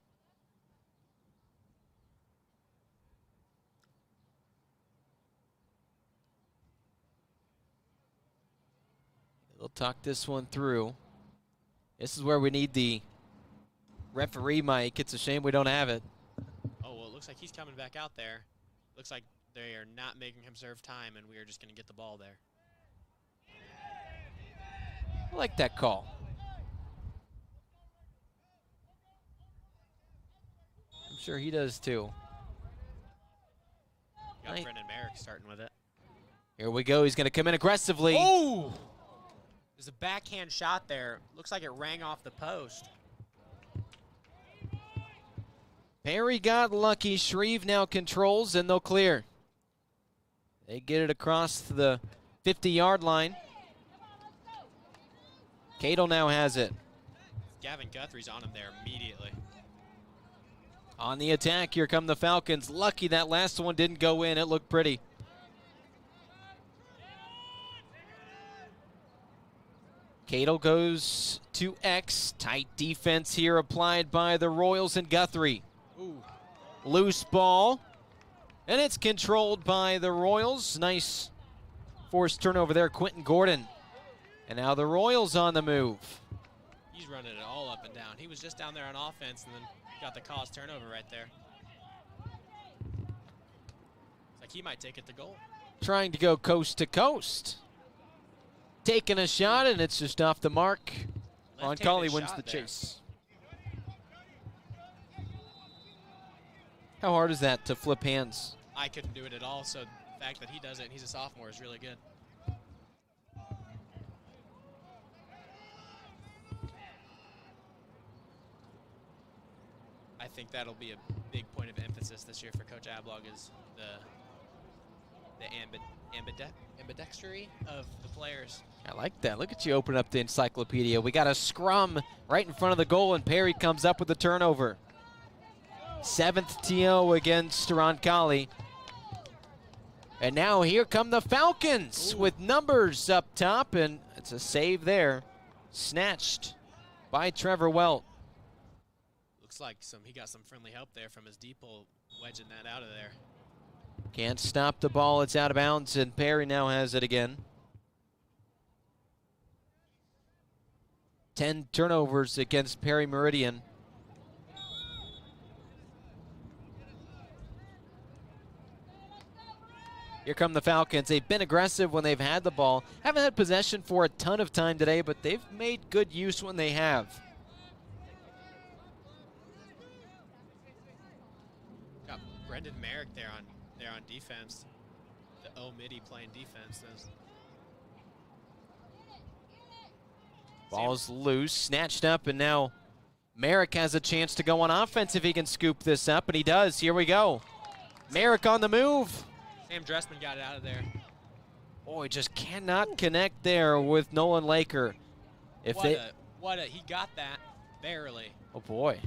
They'll talk this one through. This is where we need the referee mic. It's a shame we don't have it. Oh, well, it looks like he's coming back out there. Looks like they are not making him serve time, and we are just going to get the ball there. I like that call. I'm sure he does too. Got Brendan Merrick starting with it. Here we go. He's going to come in aggressively. Oh! There's a backhand shot there. Looks like it rang off the post. Perry got lucky. Shreve now controls, and they'll clear. They get it across the 50-yard line. Cadle now has it. Gavin Guthrie's on him there immediately. On the attack, here come the Falcons. Lucky that last one didn't go in. It looked pretty. Cadle goes to X. Tight defense here applied by the Royals and Guthrie. Ooh. Loose ball. And it's controlled by the Royals. Nice forced turnover there, Quentin Gordon. And now the Royals on the move. He's running it all up and down. He was just down there on offense and then got the caused turnover right there. It's like he might take it to goal. Trying to go coast to coast. Taking a shot, and it's just off the mark. Roncalli wins the chase. How hard is that to flip hands? I couldn't do it at all, so the fact that he does it and he's a sophomore is really good. I think that'll be a big point of emphasis this year for Coach Ablog is the ambidextrity of the players. I like that. Look at you open up the encyclopedia. We got a scrum right in front of the goal, and Perry comes up with the turnover. 7th TO against Roncalli. And now here come the Falcons with numbers up top, and it's a save there. Snatched by Trevor Welt. Looks like he got some friendly help there from his deep hole, wedging that out of there. Can't stop the ball. It's out of bounds, and Perry now has it again. 10 turnovers against Perry Meridian. Here come the Falcons. They've been aggressive when they've had the ball. Haven't had possession for a ton of time today, but they've made good use when they have. Got Brendan Merrick there on defense. The O-Midi playing defense. Ball's loose, snatched up, and now Merrick has a chance to go on offense if he can scoop this up, and he does. Here we go. Merrick on the move. Sam Dressman got it out of there. Boy, just cannot connect there with Nolan Laker. He got that barely. Oh boy.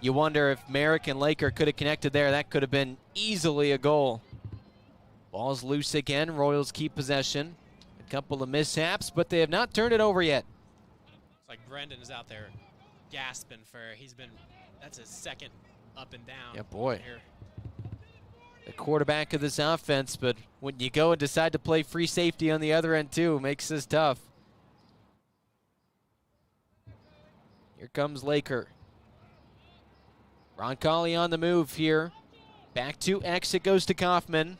You wonder if Merrick and Laker could have connected there. That could have been easily a goal. Ball's loose again. Royals keep possession. A couple of mishaps, but they have not turned it over yet. It's like Brendan is out there gasping for, that's his second up and down. Yeah, boy. Here. The quarterback of this offense, but when you go and decide to play free safety on the other end too, makes this tough. Here comes Laker. Roncalli on the move here. Back to X, it goes to Kaufman.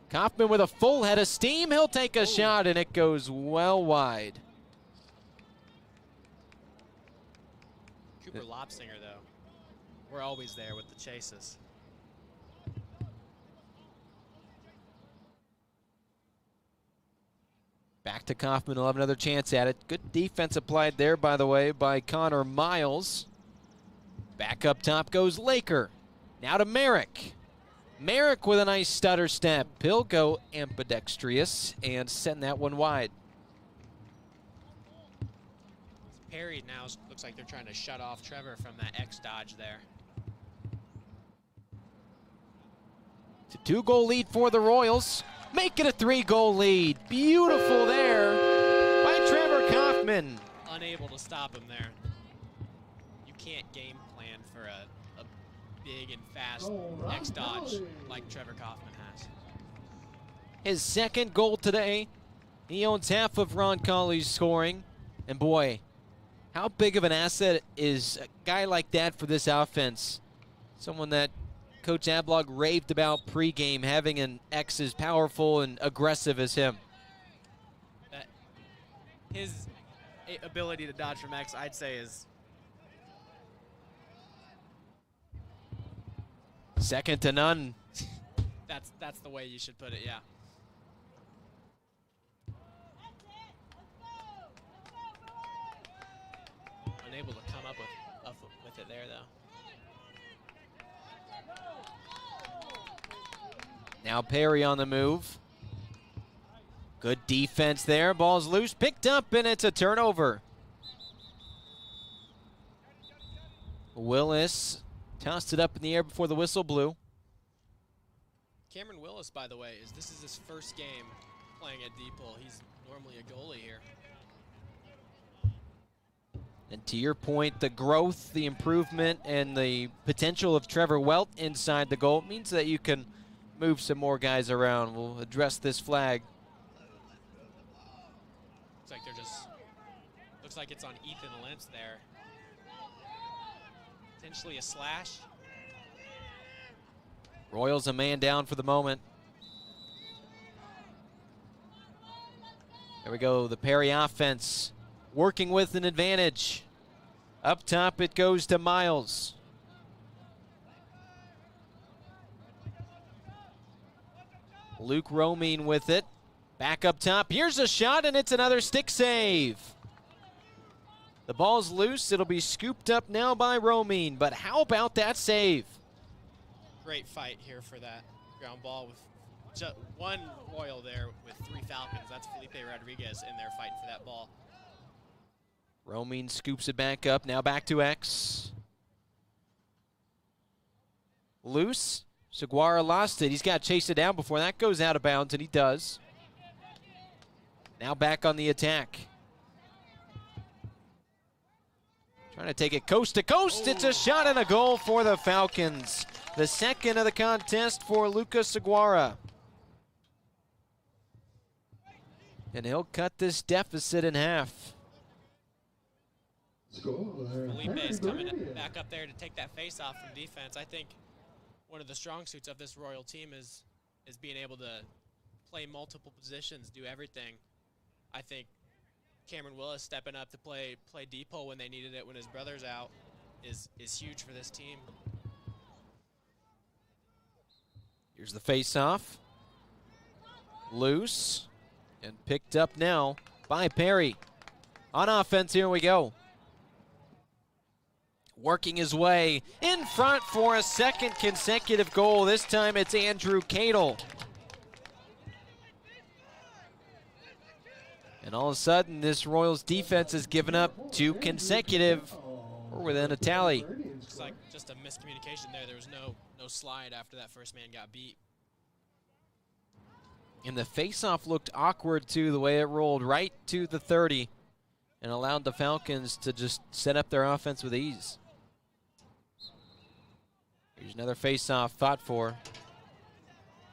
Kaufman with a full head of steam. He'll take a shot, and it goes well wide. Cooper Lobsinger, though. We're always there with the chases. Back to Kaufman. He'll have another chance at it. Good defense applied there, by the way, by Connor Miles. Back up top goes Laker. Now to Merrick. Merrick with a nice stutter step. He'll go ambidextrous and send that one wide. Perry now looks like they're trying to shut off Trevor from that X dodge there. It's a 2-goal lead for the Royals. Make it a 3-goal lead. Beautiful there by Trevor Kaufman. Unable to stop him there. You can't game plan for a big and fast X dodge like Trevor Kaufman has. His second goal today. He owns half of Roncalli's scoring. And boy, how big of an asset is a guy like that for this offense? Someone that Coach Ablog raved about pregame, having an X as powerful and aggressive as him. His ability to dodge from X, I'd say, is second to none. That's the way you should put it, yeah. Unable to come up with it there, though. Now Perry on the move. Good defense there. Ball's loose, picked up, and it's a turnover. Willis tossed it up in the air before the whistle blew. Cameron Willis, by the way, this is his first game playing at D-Pool. He's normally a goalie here. And to your point, the growth, the improvement, and the potential of Trevor Welt inside the goal means that you can move some more guys around. We'll address this flag. Looks like it's on Ethan Lentz there. Potentially a slash. Royals a man down for the moment. There we go, the Perry offense working with an advantage. Up top it goes to Miles. Luke Romine with it. Back up top. Here's a shot, and it's another stick save. The ball's loose. It'll be scooped up now by Romine, but how about that save? Great fight here for that ground ball with just one Royal there with 3 Falcons. That's Felipe Rodriguez in there fighting for that ball. Romine scoops it back up. Now back to X. Loose. Seguara lost it. He's got to chase it down before that goes out of bounds, and he does. Now back on the attack. Trying to take it coast to coast. It's a shot and a goal for the Falcons. The second of the contest for Lucas Seguara. And he'll cut this deficit in half. Felipe is coming back up there to take that face-off from defense. I think one of the strong suits of this Royal team is being able to play multiple positions, do everything. I think Cameron Willis stepping up to play deep hole when they needed it when his brother's out is huge for this team. Here's the face-off. Loose and picked up now by Perry. On offense, here we go. Working his way in front for a second consecutive goal. This time it's Andrew Cadle. And all of a sudden, this Royals defense has given up 2 consecutive. We're within a tally. Looks like just a miscommunication there. There was no slide after that first man got beat. And the faceoff looked awkward, too, the way it rolled right to the 30 and allowed the Falcons to just set up their offense with ease. Here's another faceoff fought for.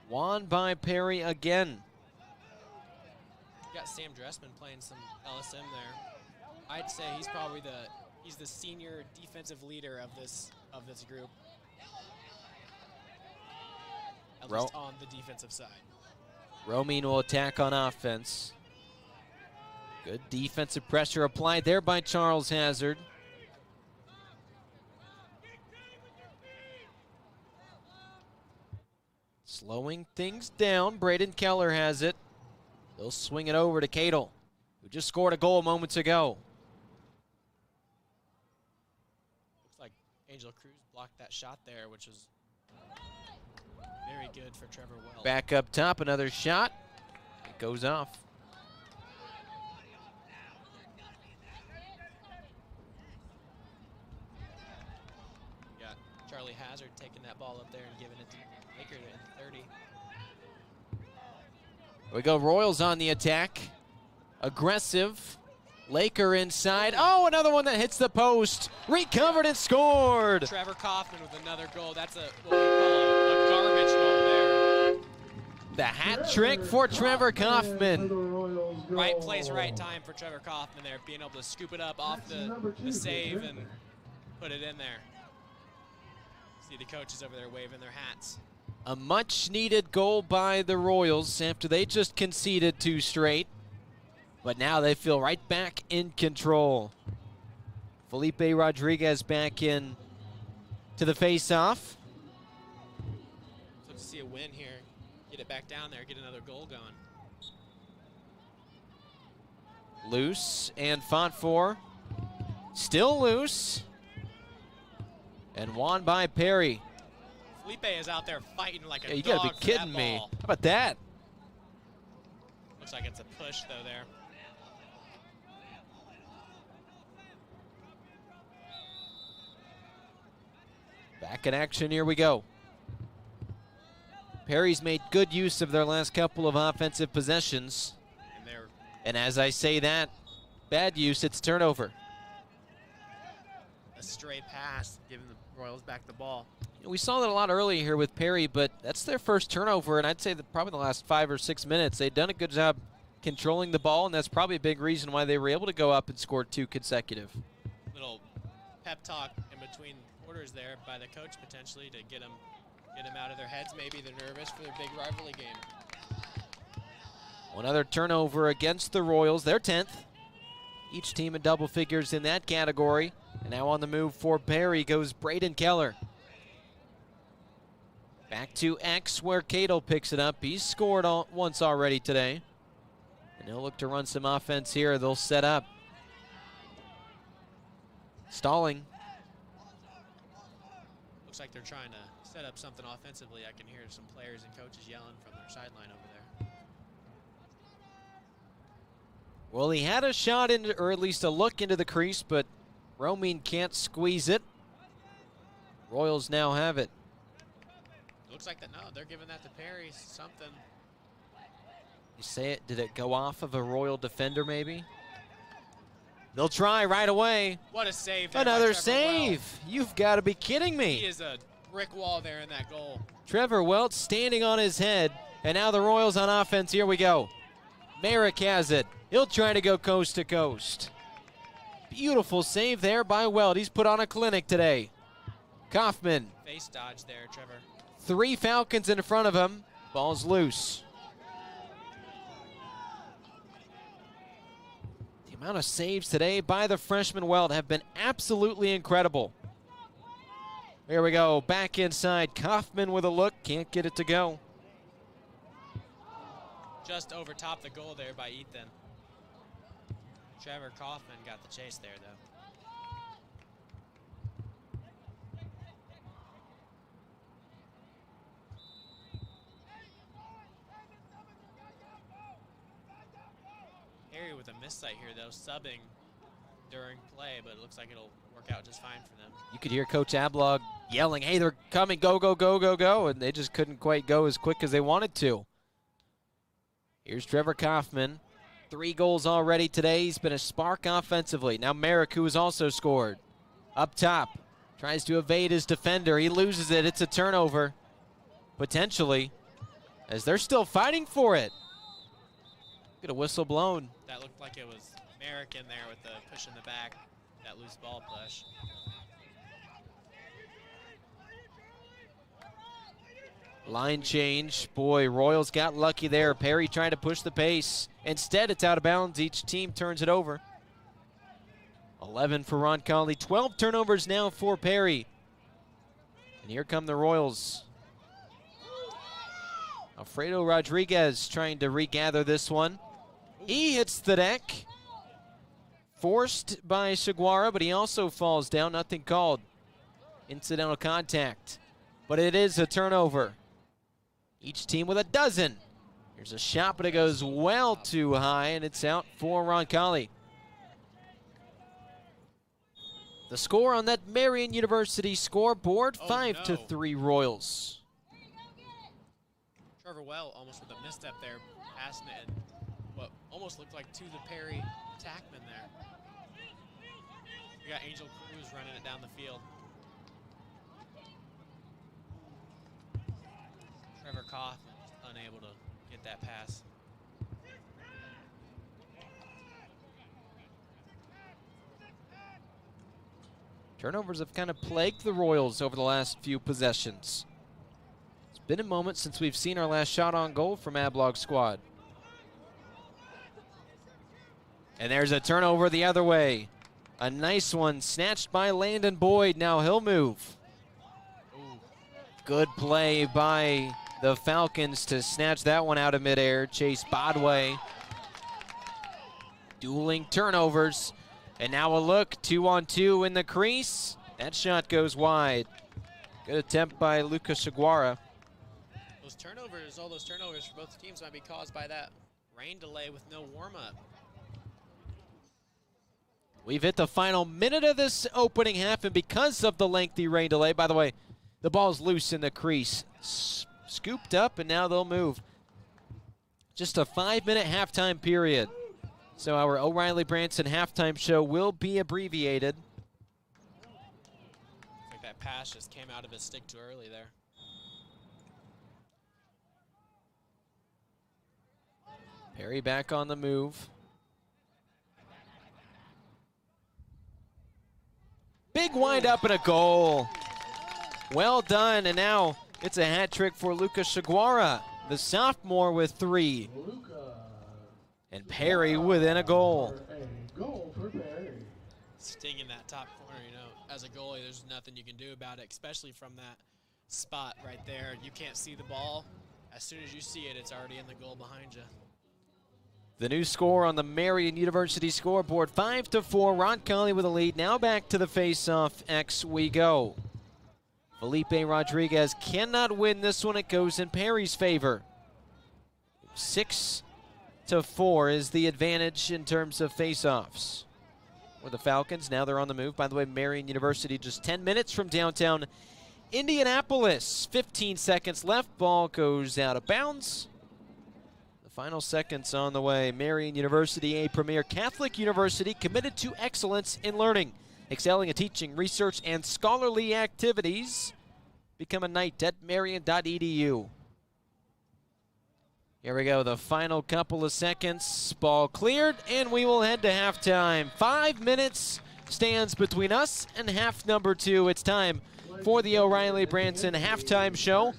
Won by Perry again. You got Sam Dressman playing some LSM there. I'd say he's probably the senior defensive leader of this group. At least on the defensive side. Romine will attack on offense. Good defensive pressure applied there by Charles Hazard. Slowing things down, Braden Keller has it. They'll swing it over to Cadle, who just scored a goal moments ago. Looks like Angel Cruz blocked that shot there, which was very good for Trevor Wells. Back up top, another shot. It goes off. Got Charlie Hazard taking that ball up there and giving it to Baker in 30. Here we go, Royals on the attack. Aggressive. Laker inside. Oh, another one that hits the post. Recovered and scored. Trevor Kaufman with another goal. That's what we call a garbage goal there. The hat trick for Trevor Kaufman. Right place, right time for Trevor Kaufman there, being able to scoop it up off the save and put it in there. See the coaches over there waving their hats. A much-needed goal by the Royals after they just conceded 2 straight. But now they feel right back in control. Felipe Rodriguez back in to the face-off. So to see a win here, get it back down there, get another goal going. Loose and fought for. Still loose. And won by Perry. Felipe is out there fighting like a dog. You gotta be kidding me. How about that? Looks like it's a push though there. Back in action, here we go. Perry's made good use of their last couple of offensive possessions. And as I say that, bad use, it's turnover. A stray pass, giving the Royals back the ball. We saw that a lot earlier here with Perry, but that's their first turnover, and I'd say that probably the last 5 or 6 minutes. They've done a good job controlling the ball, and that's probably a big reason why they were able to go up and score 2 consecutive. Little pep talk in between quarters there by the coach potentially to get them out of their heads. Maybe they're nervous for their big rivalry game. One other turnover against the Royals, their 10th. Each team in double figures in that category. And now on the move for Perry goes Braden Keller. Back to X where Cadle picks it up. He's scored once already today. And they'll look to run some offense here. They'll set up. Stalling. Looks like they're trying to set up something offensively. I can hear some players and coaches yelling from their sideline over there. Well, he had a shot into, or at least a look into the crease, but Romine can't squeeze it. Royals now have it. Looks like that. No, they're giving that to Perry. Something. You say it? Did it go off of a Royal defender, maybe? They'll try right away. What a save! Another save! You've got to be kidding me. He is a brick wall there in that goal. Trevor Welch standing on his head, and now the Royals on offense. Here we go. Merrick has it. He'll try to go coast to coast. Beautiful save there by Weld. He's put on a clinic today. Kaufman. Face dodge there, Trevor. 3 Falcons in front of him. Ball's loose. The amount of saves today by the freshman Weld have been absolutely incredible. Here we go. Back inside. Kaufman with a look. Can't get it to go. Just over top the goal there by Ethan. Trevor Kaufman got the chase there, though. Harry with a missight here, though, subbing during play, but it looks like it'll work out just fine for them. You could hear Coach Ablog yelling, hey, they're coming, go, go, go, go, go, and they just couldn't quite go as quick as they wanted to. Here's Trevor Kaufman. 3 goals already today. He's been a spark offensively. Now Merrick, who has also scored. Up top. Tries to evade his defender. He loses it. It's a turnover. Potentially. As they're still fighting for it. Get a whistle blown. That looked like it was Merrick in there with the push in the back. That loose ball push. Line change. Boy, Royals got lucky there. Perry trying to push the pace. Instead, it's out of bounds. Each team turns it over. 11 for Roncalli. 12 turnovers now for Perry. And here come the Royals. Alfredo Rodriguez trying to regather this one. He hits the deck. Forced by Saguara, but he also falls down. Nothing called. Incidental contact. But it is a turnover. Each team with a dozen. Here's a shot, but it goes well too high, and it's out for Roncalli. The score on that Meridian University scoreboard, 5-3 Royals. Trevor Well almost with a misstep there, passing it, and what almost looked like to the Perry attackman there. We got Angel Cruz running it down the field. Trevor Kaufman just unable to get that pass. Turnovers have kind of plagued the Royals over the last few possessions. It's been a moment since we've seen our last shot on goal from Ablog's squad. And there's a turnover the other way. A nice one snatched by Landon Boyd. Now he'll move. Ooh. Good play by the Falcons to snatch that one out of midair. Chase Bodway. Dueling turnovers. And now a look, 2-on-2 in the crease. That shot goes wide. Good attempt by Lucas Saguara. Those turnovers, all those turnovers for both teams might be caused by that rain delay with no warm-up. We've hit the final minute of this opening half, and because of the lengthy rain delay, by the way, the ball's loose in the crease. Scooped up, and now they'll move. Just a 5-minute halftime period. So our O'Reilly Branson halftime show will be abbreviated. I think that pass just came out of his stick too early there. Perry back on the move. Big wind up and a goal. Well done, and now it's a hat trick for Lucas Saguara, the sophomore with 3. And Perry within a goal. A goal for Perry. Sting in that top corner, you know, as a goalie, there's nothing you can do about it, especially from that spot right there. You can't see the ball. As soon as you see it, it's already in the goal behind you. The new score on the Meridian University scoreboard, 5-4. Roncalli with a lead. Now back to the face-off X we go. Felipe Rodriguez cannot win this one. It goes in Perry's favor. 6-4 is the advantage in terms of face-offs. For the Falcons, now they're on the move. By the way, Meridian University just 10 minutes from downtown Indianapolis. 15 seconds left. Ball goes out of bounds. The final seconds on the way. Meridian University, a premier Catholic university committed to excellence in learning, excelling in teaching, research, and scholarly activities. Become a knight at Meridian.edu. Here we go, the final couple of seconds. Ball cleared, and we will head to halftime. 5 minutes stands between us and half number 2. It's time for the O'Reilly Branson halftime show.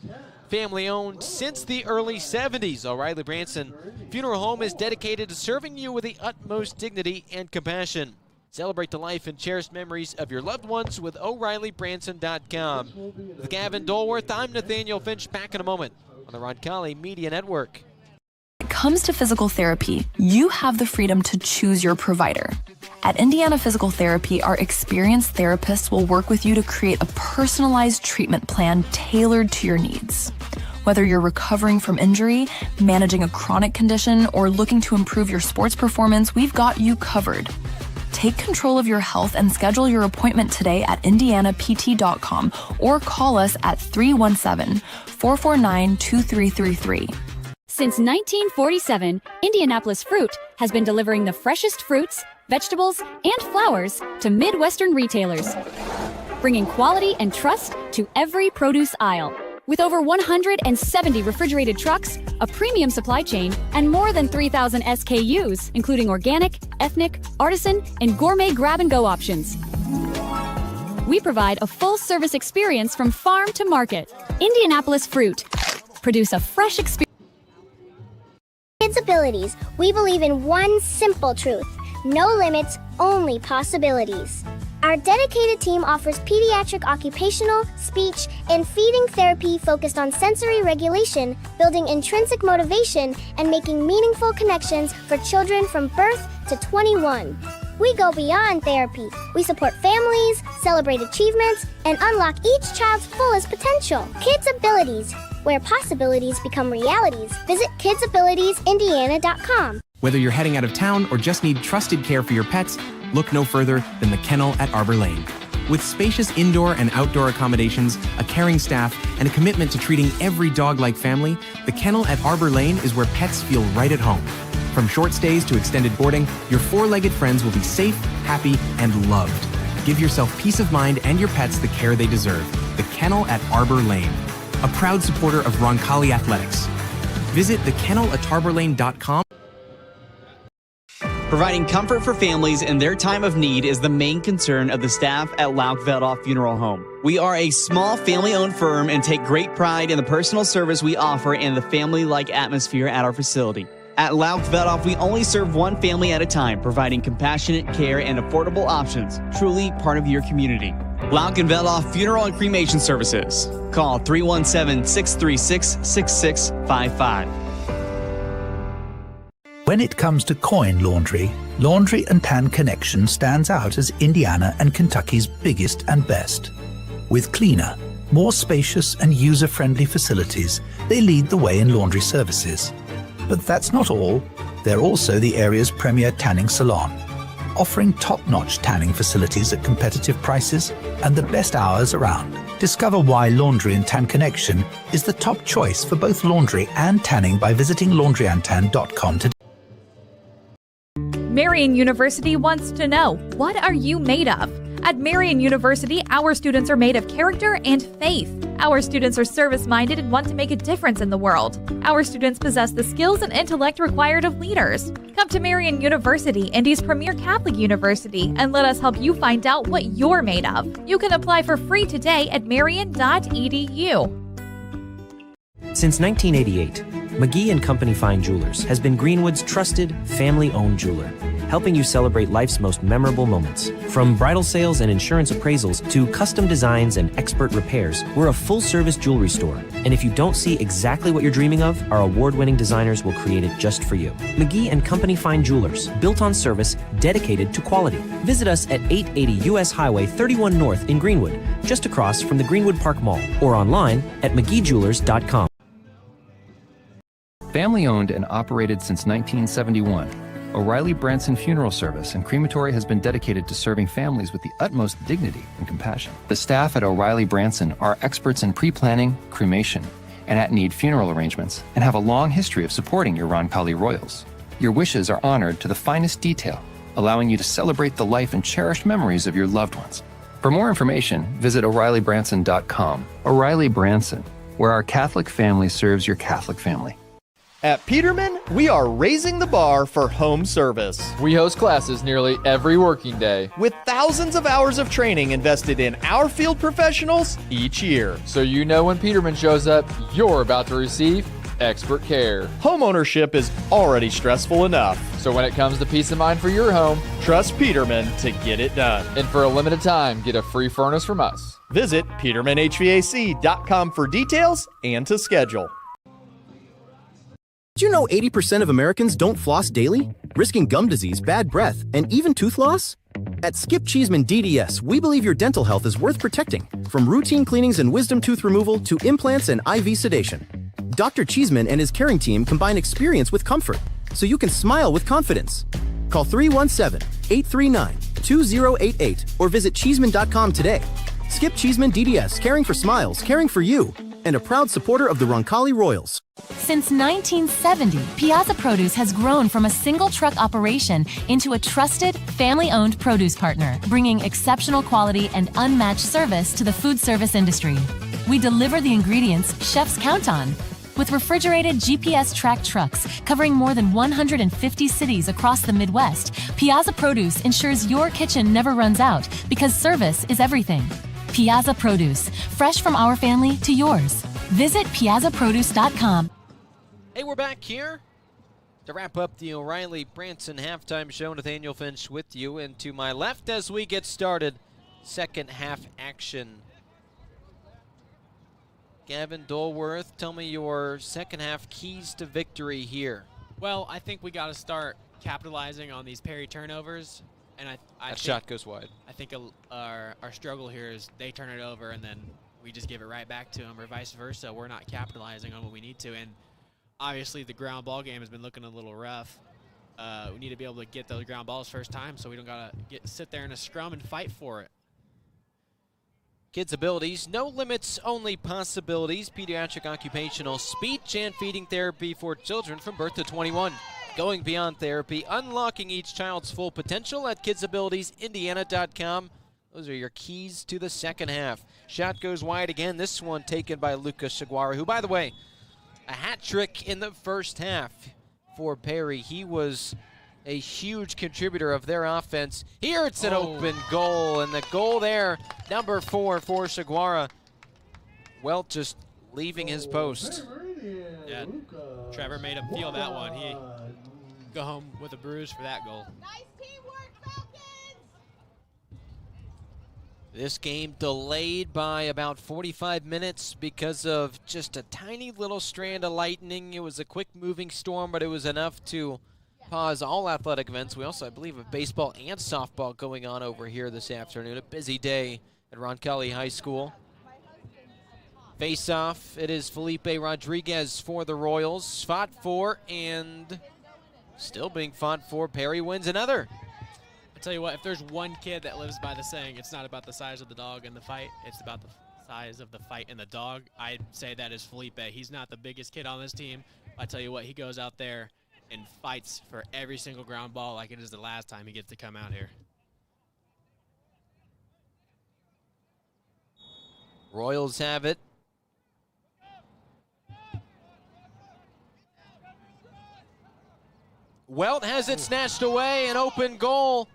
Family owned since the early 70s. O'Reilly Branson Funeral Home is dedicated to serving you with the utmost dignity and compassion. Celebrate the life and cherished memories of your loved ones with O'ReillyBranson.com. With Gavin Dolworth, I'm Nathaniel Finch. Back in a moment on the Roncalli Media Network. When it comes to physical therapy, you have the freedom to choose your provider. At Indiana Physical Therapy, our experienced therapists will work with you to create a personalized treatment plan tailored to your needs. Whether you're recovering from injury, managing a chronic condition, or looking to improve your sports performance, we've got you covered. Take control of your health and schedule your appointment today at indianapt.com or call us at 317-449-2333. Since 1947, Indianapolis Fruit has been delivering the freshest fruits, vegetables, and flowers to Midwestern retailers, bringing quality and trust to every produce aisle. With over 170 refrigerated trucks, a premium supply chain, and more than 3,000 SKUs, including organic, ethnic, artisan, and gourmet grab-and-go options. We provide a full-service experience from farm to market. Indianapolis Fruit. Produce a fresh experience. Kids' abilities, we believe in one simple truth: no limits, only possibilities. Our dedicated team offers pediatric occupational, speech, and feeding therapy focused on sensory regulation, building intrinsic motivation, and making meaningful connections for children from birth to 21. We go beyond therapy. We support families, celebrate achievements, and unlock each child's fullest potential. Kids' Abilities, where possibilities become realities. Visit kidsabilitiesindiana.com. Whether you're heading out of town or just need trusted care for your pets, look no further than the Kennel at Arbor Lane. With spacious indoor and outdoor accommodations, a caring staff, and a commitment to treating every dog like family, the Kennel at Arbor Lane is where pets feel right at home. From short stays to extended boarding, your four-legged friends will be safe, happy, and loved. Give yourself peace of mind and your pets the care they deserve. The Kennel at Arbor Lane, a proud supporter of Roncalli Athletics. Visit thekennelatarborlane.com. Providing comfort for families in their time of need is the main concern of the staff at Lauk Veldoff Funeral Home. We are a small family-owned firm and take great pride in the personal service we offer and the family-like atmosphere at our facility. At Lauk Veldoff, we only serve one family at a time, providing compassionate care and affordable options, truly part of your community. Lauk and Veldoff Funeral and Cremation Services. Call 317-636-6655. When it comes to coin laundry, Laundry and Tan Connection stands out as Indiana and Kentucky's biggest and best. With cleaner, more spacious and user-friendly facilities, they lead the way in laundry services. But that's not all. They're also the area's premier tanning salon, offering top-notch tanning facilities at competitive prices and the best hours around. Discover why Laundry and Tan Connection is the top choice for both laundry and tanning by visiting laundryandtan.com today. Meridian University wants to know, what are you made of? At Meridian University, our students are made of character and faith. Our students are service-minded and want to make a difference in the world. Our students possess the skills and intellect required of leaders. Come to Meridian University, Indy's premier Catholic university, and let us help you find out what you're made of. You can apply for free today at meridian.edu. Since 1988, McGee & Company Fine Jewelers has been Greenwood's trusted, family-owned jeweler, helping you celebrate life's most memorable moments. From bridal sales and insurance appraisals to custom designs and expert repairs, we're a full-service jewelry store. And if you don't see exactly what you're dreaming of, our award-winning designers will create it just for you. McGee & Company Fine Jewelers, built on service, dedicated to quality. Visit us at 880 U.S. Highway 31 North in Greenwood, just across from the Greenwood Park Mall, or online at mcgeejewelers.com. Family owned and operated since 1971, O'Reilly Branson Funeral Service and Crematory has been dedicated to serving families with the utmost dignity and compassion. The staff at O'Reilly Branson are experts in pre-planning, cremation, and at-need funeral arrangements, and have a long history of supporting your Roncalli Royals. Your wishes are honored to the finest detail, allowing you to celebrate the life and cherished memories of your loved ones. For more information, visit O'ReillyBranson.com. O'Reilly Branson, where our Catholic family serves your Catholic family. At Peterman, we are raising the bar for home service. We host classes nearly every working day, with thousands of hours of training invested in our field professionals each year. So you know when Peterman shows up, you're about to receive expert care. Homeownership is already stressful enough. So when it comes to peace of mind for your home, trust Peterman to get it done. And for a limited time, get a free furnace from us. Visit PetermanHVAC.com for details and to schedule. Did you know 80% of Americans don't floss daily, risking gum disease, bad breath, and even tooth loss? At Skip Cheeseman DDS, we believe your dental health is worth protecting, from routine cleanings and wisdom tooth removal to implants and IV sedation. Dr. Cheeseman and his caring team combine experience with comfort, so you can smile with confidence. Call 317-839-2088 or visit Cheeseman.com today. Skip Cheeseman DDS, caring for smiles, caring for you, and a proud supporter of the Roncalli Royals. Since 1970, Piazza Produce has grown from a single truck operation into a trusted, family-owned produce partner, bringing exceptional quality and unmatched service to the food service industry. We deliver the ingredients chefs count on. With refrigerated GPS-tracked trucks covering more than 150 cities across the Midwest, Piazza Produce ensures your kitchen never runs out because service is everything. Piazza Produce, fresh from our family to yours. Visit piazzaproduce.com. Hey, we're back here to wrap up the O'Reilly Branson halftime show. Nathaniel Finch with you, and to my left as we get started, second half action. Gavin Dolworth, tell me your second half keys to victory here. Well, I think we got to start capitalizing on these Perry turnovers. And I that shot goes wide. I think our struggle here is they turn it over and then we just give it right back to them, or vice versa. We're not capitalizing on what we need to. And obviously the ground ball game has been looking a little rough. We need to be able to get those ground balls first time so we don't got to sit there in a scrum and fight for it. Kids' abilities, no limits, only possibilities. Pediatric occupational speech and feeding therapy for children from birth to 21. Going beyond therapy, unlocking each child's full potential at kidsabilitiesindiana.com. Those are your keys to the second half. Shot goes wide again. This one taken by Lucas Seguara, who, by the way, a hat trick in the first half for Perry. He was a huge contributor of their offense. Here it's an open goal, and the goal there, number 4 for Seguara. Well, just leaving his post. Yeah, Trevor made him feel that one. He go home with a bruise for that goal. Nice teamwork, Falcons! This game delayed by about 45 minutes because of just a tiny little strand of lightning. It was a quick moving storm, but it was enough to pause all athletic events. We also, I believe, have baseball and softball going on over here this afternoon. A busy day at Roncalli High School. Face-off, it is Felipe Rodriguez for the Royals. Fought for and still being fought for. Perry wins another. I tell you what, if there's one kid that lives by the saying, it's not about the size of the dog in the fight, it's about the size of the fight in the dog, I'd say that is Felipe. He's not the biggest kid on this team. I tell you what, he goes out there and fights for every single ground ball like it is the last time he gets to come out here. Royals have it. Welt has it snatched away, an open goal.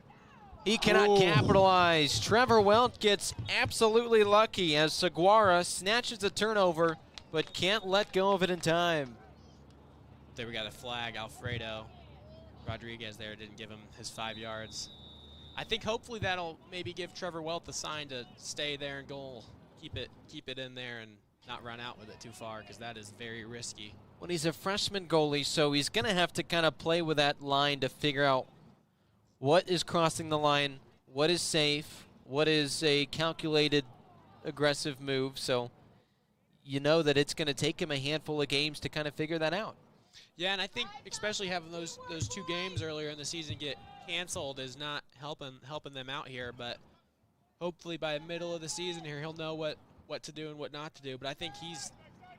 He cannot capitalize. Trevor Welt gets absolutely lucky as Seguara snatches a turnover, but can't let go of it in time. There we got a flag. Alfredo Rodriguez there didn't give him his 5 yards. I think hopefully that'll maybe give Trevor Welt the sign to stay there and goal. Keep it in there and not run out with it too far, because that is very risky. Well, he's a freshman goalie, so he's going to have to kind of play with that line to figure out what is crossing the line, what is safe, what is a calculated aggressive move. So you know that it's going to take him a handful of games to kind of figure that out. Yeah, and I think especially having those 2 games earlier in the season get canceled is not helping them out here. But hopefully by the middle of the season here, he'll know what to do and what not to do. But I think he's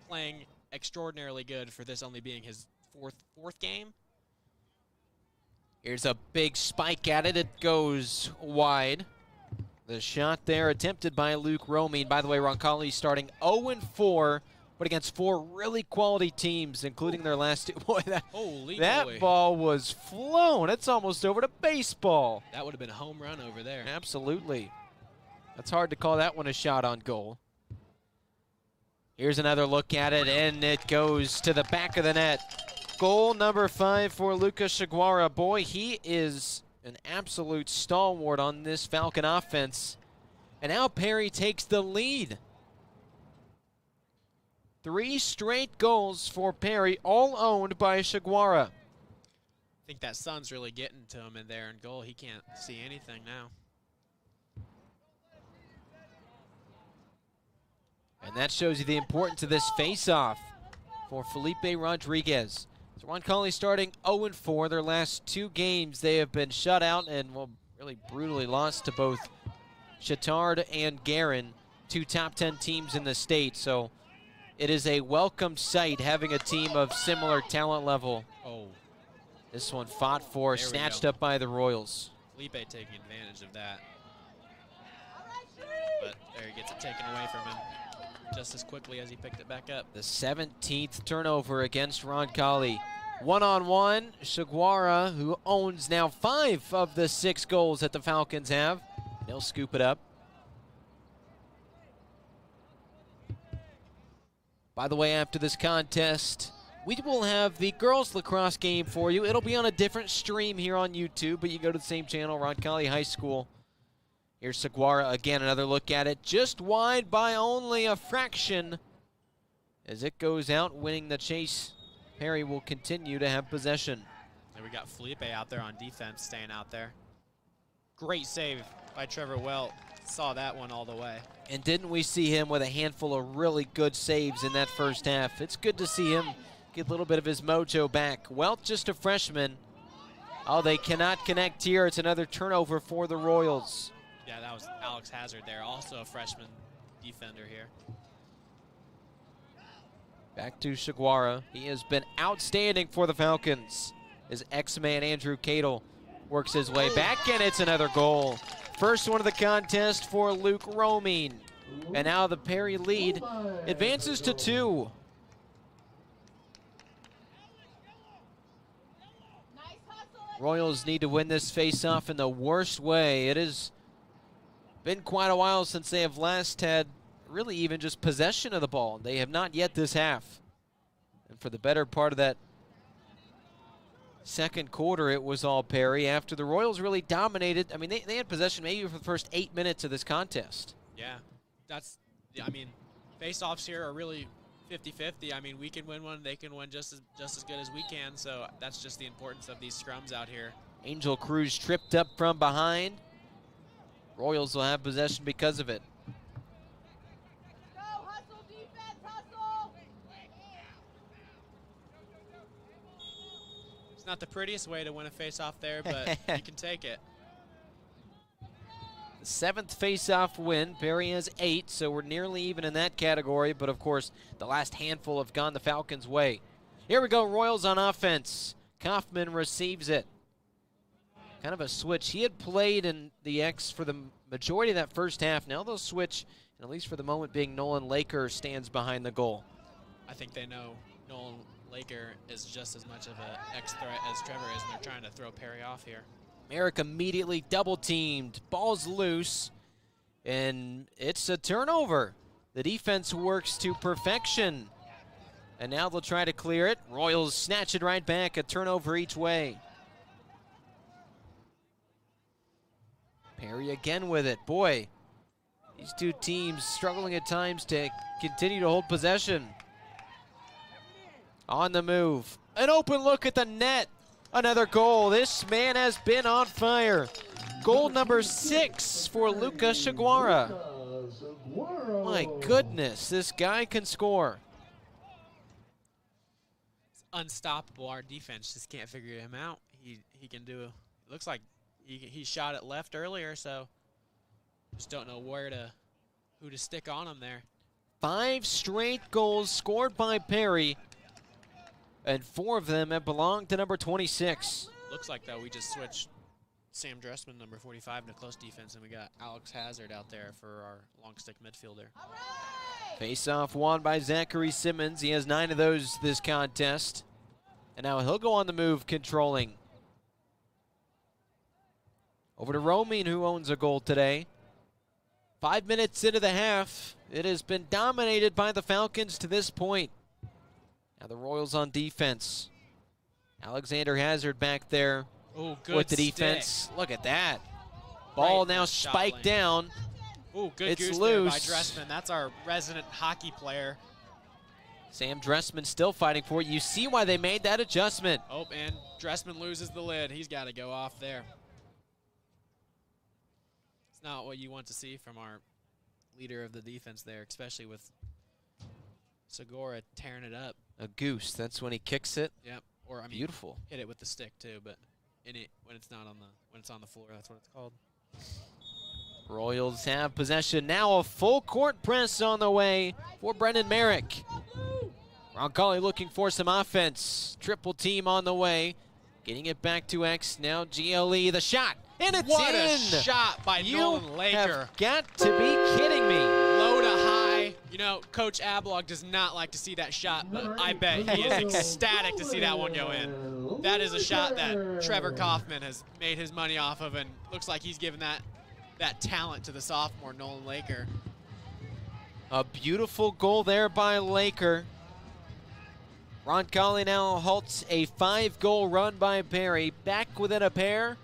playing extraordinarily good for this only being his fourth game. Here's a big spike at it. It goes wide. The shot there attempted by Luke Romine. By the way, Roncalli starting 0-4, but against 4 really quality teams, including their last 2. Boy, that Holy ball was flown. It's almost over to baseball. That would have been a home run over there. Absolutely. That's hard to call that one a shot on goal. Here's another look at it, and it goes to the back of the net. Goal number 5 for Lucas Chiguara. Boy, he is an absolute stalwart on this Falcon offense. And now Perry takes the lead. 3 straight goals for Perry, all owned by Chiguara. I think that sun's really getting to him in there in goal. He can't see anything now. And that shows you the importance of this face-off for Felipe Rodriguez. So Roncalli starting 0-4. Their last 2 games, they have been shut out and, well, really brutally lost to both Chittard and Guerin, 2 top 10 teams in the state. So it is a welcome sight having a team of similar talent level. Oh. This one fought for, snatched up by the Royals. Felipe taking advantage of that. But there he gets it taken away from him just as quickly as he picked it back up. The 17th turnover against Roncalli. 1-on-1, Chiguara, who owns now 5 of the 6 goals that the Falcons have. They'll scoop it up. By the way, after this contest, we will have the girls lacrosse game for you. It'll be on a different stream here on YouTube, but you go to the same channel, Roncalli High School. Here's Chiguara again, another look at it. Just wide by only a fraction. As it goes out, winning the chase, Perry will continue to have possession. And we got Felipe out there on defense, staying out there. Great save by Trevor Welt. Saw that one all the way. And didn't we see him with a handful of really good saves in that first half? It's good to see him get a little bit of his mojo back. Welt, just a freshman. Oh, they cannot connect here. It's another turnover for the Royals. Yeah, that was Alex Hazard there, also a freshman defender here. Back to Chiguara. He has been outstanding for the Falcons. His ex-man Andrew Cadle works his way back, and it's another goal. First one of the contest for Luke Romine. And now the Perry lead advances to 2. Royals need to win this face-off in the worst way. It has been quite a while since they have last had really even just possession of the ball. They have not yet this half. And for the better part of that second quarter, it was all Perry. After the Royals really dominated, I mean, they had possession maybe for the first 8 minutes of this contest. Yeah, I mean, face-offs here are really 50-50. I mean, we can win one, they can win just as good as we can, so that's just the importance of these scrums out here. Angel Cruz tripped up from behind. Royals will have possession because of it. It's not the prettiest way to win a face-off there, but you can take it. The 7th face-off win. Perry has 8, so we're nearly even in that category, but of course, the last handful have gone the Falcons' way. Here we go, Royals on offense. Kaufman receives it. Kind of a switch. He had played in the X for the majority of that first half. Now they'll switch, and at least for the moment being, Nolan Laker stands behind the goal. I think they know Nolan Laker is just as much of an X threat as Trevor is, and they're trying to throw Perry off here. Merrick immediately double-teamed. Ball's loose, and it's a turnover. The defense works to perfection. And now they'll try to clear it. Royals snatch it right back, a turnover each way. Perry again with it. Boy, these two teams struggling at times to continue to hold possession. On the move. An open look at the net. Another goal. This man has been on fire. Goal number 6 for Lucas Chiguara. My goodness, this guy can score. It's unstoppable. Our defense just can't figure him out. He can do, it looks like he shot it left earlier, so just don't know who to stick on him there. 5 straight goals scored by Perry, and 4 of them have belonged to number 26. Looks like, though, we just switched Sam Dressman, number 45, in a close defense, and we got Alex Hazard out there for our long stick midfielder. Face-off won by Zachary Simmons. He has 9 of those this contest. And now he'll go on the move, controlling. Over to Romine, who owns a goal today. 5 minutes into the half, it has been dominated by the Falcons to this point. Now the Royals on defense. Alexander Hazard back there with the defense. Stick. Look at that. Ball Right now spiked down. Ooh, good It's goose loose. there by Dressman. That's our resident hockey player. Sam Dressman still fighting for it. You see why they made that adjustment. Oh, and Dressman loses the lid. He's got to go off there. It's not what you want to see from our leader of the defense there, especially with Segura tearing it up. A goose. That's when he kicks it. Yep. Or I mean, beautiful. Hit it with the stick too, but when it's not on the floor, that's what it's called. Royals have possession. Now a full court press on the way for Brendan Merrick. Roncalli looking for some offense. Triple team on the way. Getting it back to X. Now GLE, the shot. And it's What in! a shot by Nolan Laker. Have got to be kidding me. Low to high. You know, Coach Ablog does not like to see that shot, but I bet he is ecstatic to see that one go in. That is a shot that Trevor Kaufman has made his money off of, and looks like he's given that talent to the sophomore, Nolan Laker. A beautiful goal there by Laker. Roncalli now halts a 5-goal run by Perry. Back within a pair.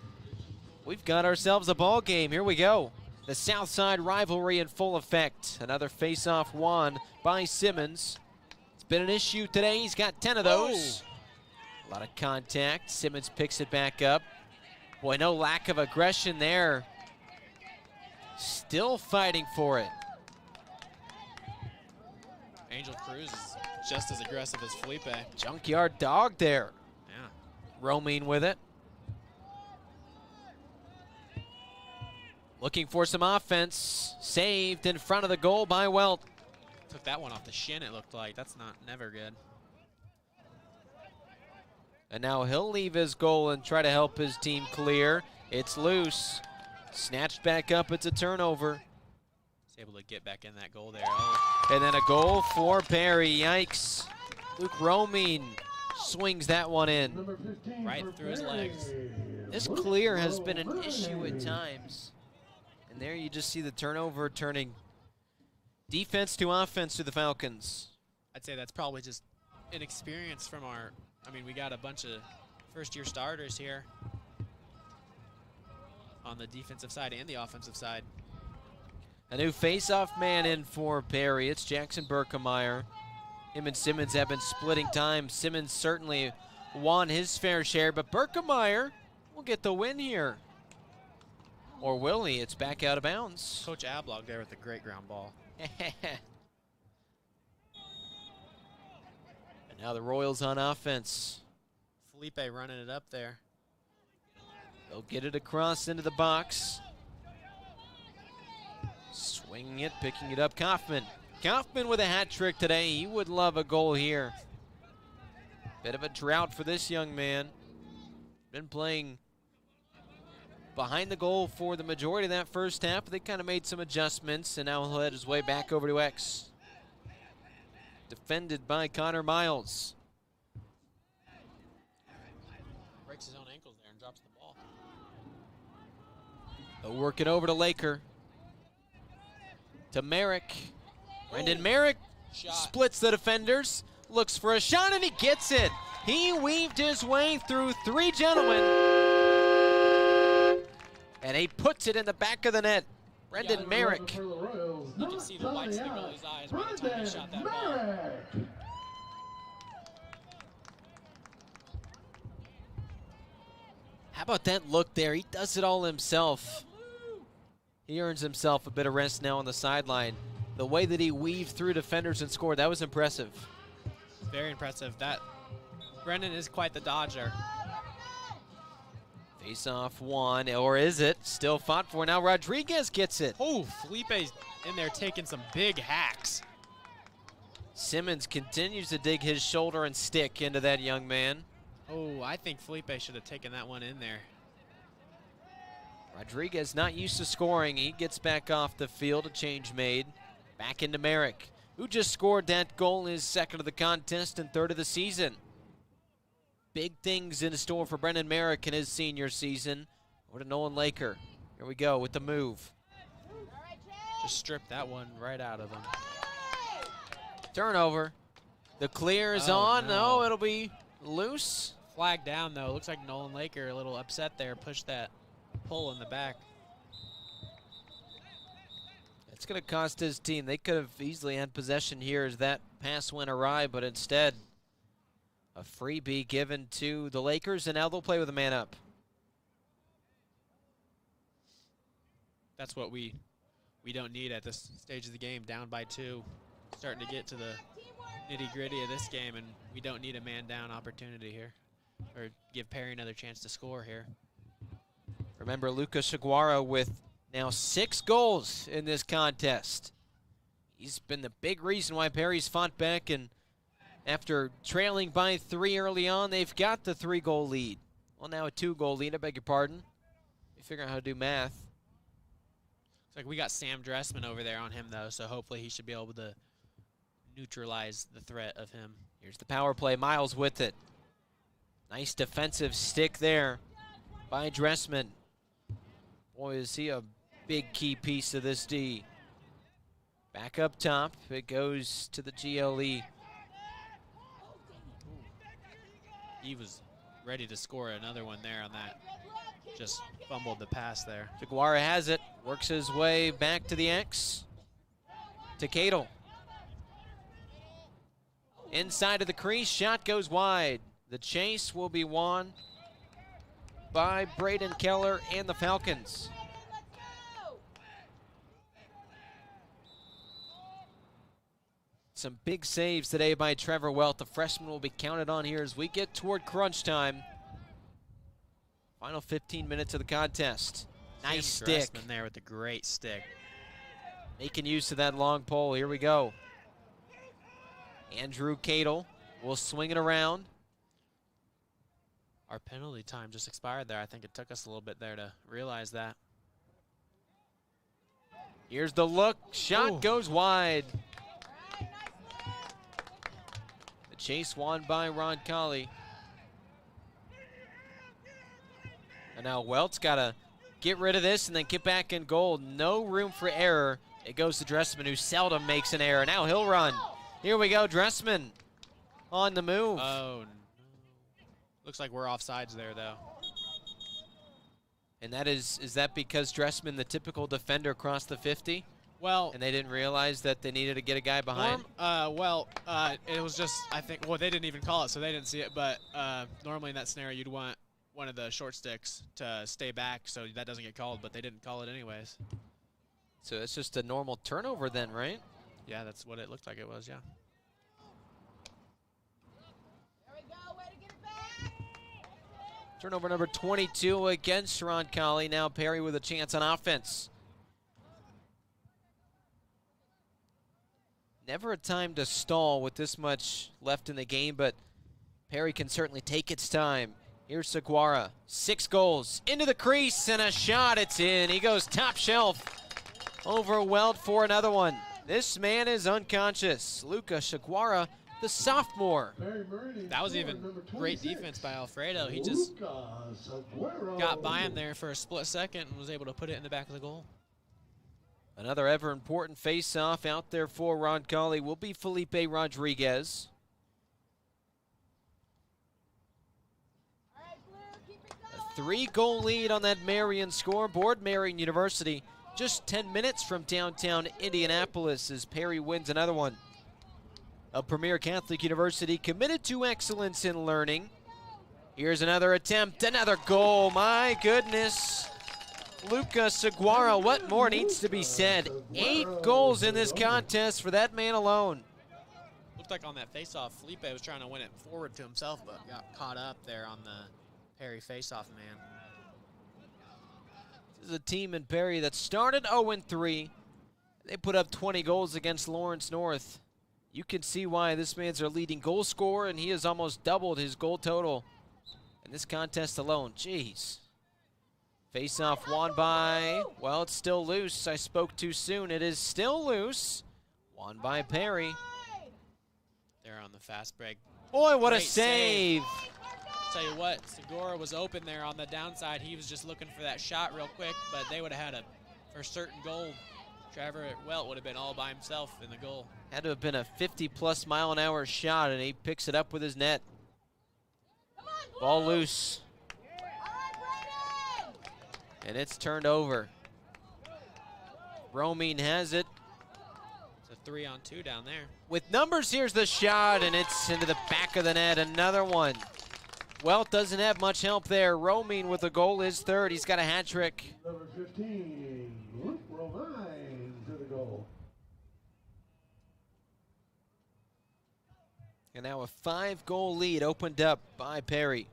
We've got ourselves a ball game. Here we go. The Southside rivalry in full effect. Another face-off won by Simmons. It's been an issue today. He's got 10 of those. A lot of contact. Simmons picks it back up. Boy, no lack of aggression there. Still fighting for it. Angel Cruz is just as aggressive as Felipe. Junkyard dog there. Yeah. Roaming with it. Looking for some offense. Saved in front of the goal by Welt. Took that one off the shin, it looked like. That's never good. And now he'll leave his goal and try to help his team clear. It's loose. Snatched back up. It's a turnover. He's able to get back in that goal there. Oh. And then a goal for Perry. Yikes. Luke Romine swings that one in. Right through his legs. This clear has been an issue at times. And there you just see the turnover turning defense to offense to the Falcons. I'd say that's probably just inexperience from our, I mean, we got a bunch of first-year starters here on the defensive side and the offensive side. A new face-off man in for Perry. It's Jackson Berkemeyer. Him and Simmons have been splitting time. Simmons certainly won his fair share, but Berkemeyer will get the win here. Or will he? It's back out of bounds. Coach Ablog there with a great ground ball. And now the Royals on offense. Felipe running it up there. They'll get it across into the box. Swinging it, picking it up, Kaufman. Kaufman with a hat trick today. He would love a goal here. Bit of a drought for this young man. Been playing behind the goal for the majority of that first half. They kind of made some adjustments, and now he'll head his way back over to X. Defended by Connor Miles. Breaks his own ankles there and drops the ball. They'll work it over to Laker. To Merrick. Brendan Merrick splits the defenders. Looks for a shot, and he gets it. He weaved his way through 3 gentlemen. And he puts it in the back of the net. Brendan Merrick. You can see the whites of the goalie's eyes by the time he shot that ball. How about that look there? He does it all himself. He earns himself a bit of rest now on the sideline. The way that he weaved through defenders and scored, that was impressive. Very impressive. That Brendan is quite the dodger. Face-off one, or is it? Still fought for. Now Rodriguez gets it. Oh, Felipe's in there taking some big hacks. Simmons continues to dig his shoulder and stick into that young man. Oh, I think Felipe should have taken that one in there. Rodriguez not used to scoring. He gets back off the field, a change made. Back into Merrick, who just scored that goal in his second of the contest and third of the season. Big things in store for Brendan Merrick in his senior season. Over to Nolan Laker. Here we go with the move. Just stripped that one right out of him. Turnover. The clear is on. No, it'll be loose. Flag down, though. Looks like Nolan Laker a little upset there. Pushed that pull in the back. It's going to cost his team. They could have easily had possession here as that pass went awry, but instead a freebie given to the Lakers, and now they'll play with a man up. That's what we don't need at this stage of the game, down by 2. Starting to get to the nitty-gritty of this game, and we don't need a man-down opportunity here, or give Perry another chance to score here. Remember, Luca Saguaro with now 6 goals in this contest. He's been the big reason why Perry's fought back, and after trailing by 3 early on, they've got the 3-goal lead. Well, now a 2-goal lead, I beg your pardon. You figure out how to do math. It's like we got Sam Dressman over there on him, though, so hopefully he should be able to neutralize the threat of him. Here's the power play. Miles with it. Nice defensive stick there by Dressman. Boy, is he a big key piece of this D. Back up top. It goes to the GLE. He was ready to score another one there on that. Just fumbled the pass there. Jaguara has it. Works his way back to the X. To Cadle. Inside of the crease. Shot goes wide. The chase will be won by Braden Keller and the Falcons. Some big saves today by Trevor Welt. The freshman will be counted on here as we get toward crunch time. Final 15 minutes of the contest. Nice stick. Dressman there with the great stick. Making use of that long pole. Here we go. Andrew Cadle will swing it around. Our penalty time just expired there. I think it took us a little bit there to realize that. Here's the look. Shot goes wide. The chase won by Roncalli. And now Welt's got to get rid of this and then get back in goal. No room for error. It goes to Dressman, who seldom makes an error. Now he'll run. Here we go, Dressman on the move. Oh, no. Looks like we're offsides there, though. And that is that because Dressman, the typical defender, crossed the 50? Well, and they didn't realize that they needed to get a guy behind? It was just, I think, well, they didn't even call it, so they didn't see it. But normally in that scenario, you'd want one of the short sticks to stay back so that doesn't get called, but they didn't call it anyways. So it's just a normal turnover then, right? Yeah, that's what it looked like it was, yeah. Turnover number 22 against Roncalli. Now Perry with a chance on offense. Never a time to stall with this much left in the game, but Perry can certainly take its time. Here's Saguara. 6 goals. Into the crease and a shot. It's in. He goes top shelf. Over Weld for another one. This man is unconscious. Luca Saguara, the sophomore. That was even great defense by Alfredo. He just got by him there for a split second and was able to put it in the back of the goal. Another ever important face-off out there for Roncalli will be Felipe Rodriguez. A 3-goal lead on that Meridian scoreboard. Meridian University just 10 minutes from downtown Indianapolis as Perry wins another one. A premier Catholic university committed to excellence in learning. Here's another attempt, another goal. My goodness. Luca Saguara, what more needs to be said? 8 goals in this contest for that man alone. Looked like on that faceoff, Felipe was trying to win it forward to himself, but got caught up there on the Perry faceoff man. This is a team in Perry that started 0-3. They put up 20 goals against Lawrence North. You can see why this man's their leading goal scorer, and he has almost doubled his goal total in this contest alone. Jeez. Face-off won by, well, it's still loose. I spoke too soon. It is still loose. Won by Perry. They're on the fast break. Boy, what Great a save. Tell you what, Segura was open there on the downside. He was just looking for that shot real quick, but they would have had a for certain goal. Trevor Welt would have been all by himself in the goal. Had to have been a 50-plus mile-an-hour shot, and he picks it up with his net. Ball loose. And it's turned over. Romine has it. It's a 3-on-2 down there. With numbers, here's the shot, and it's into the back of the net. Another one. Welt doesn't have much help there. Romine with the goal is third. He's got a hat trick. Number 15, Luke Romine to the goal. And now a 5-goal lead opened up by Perry.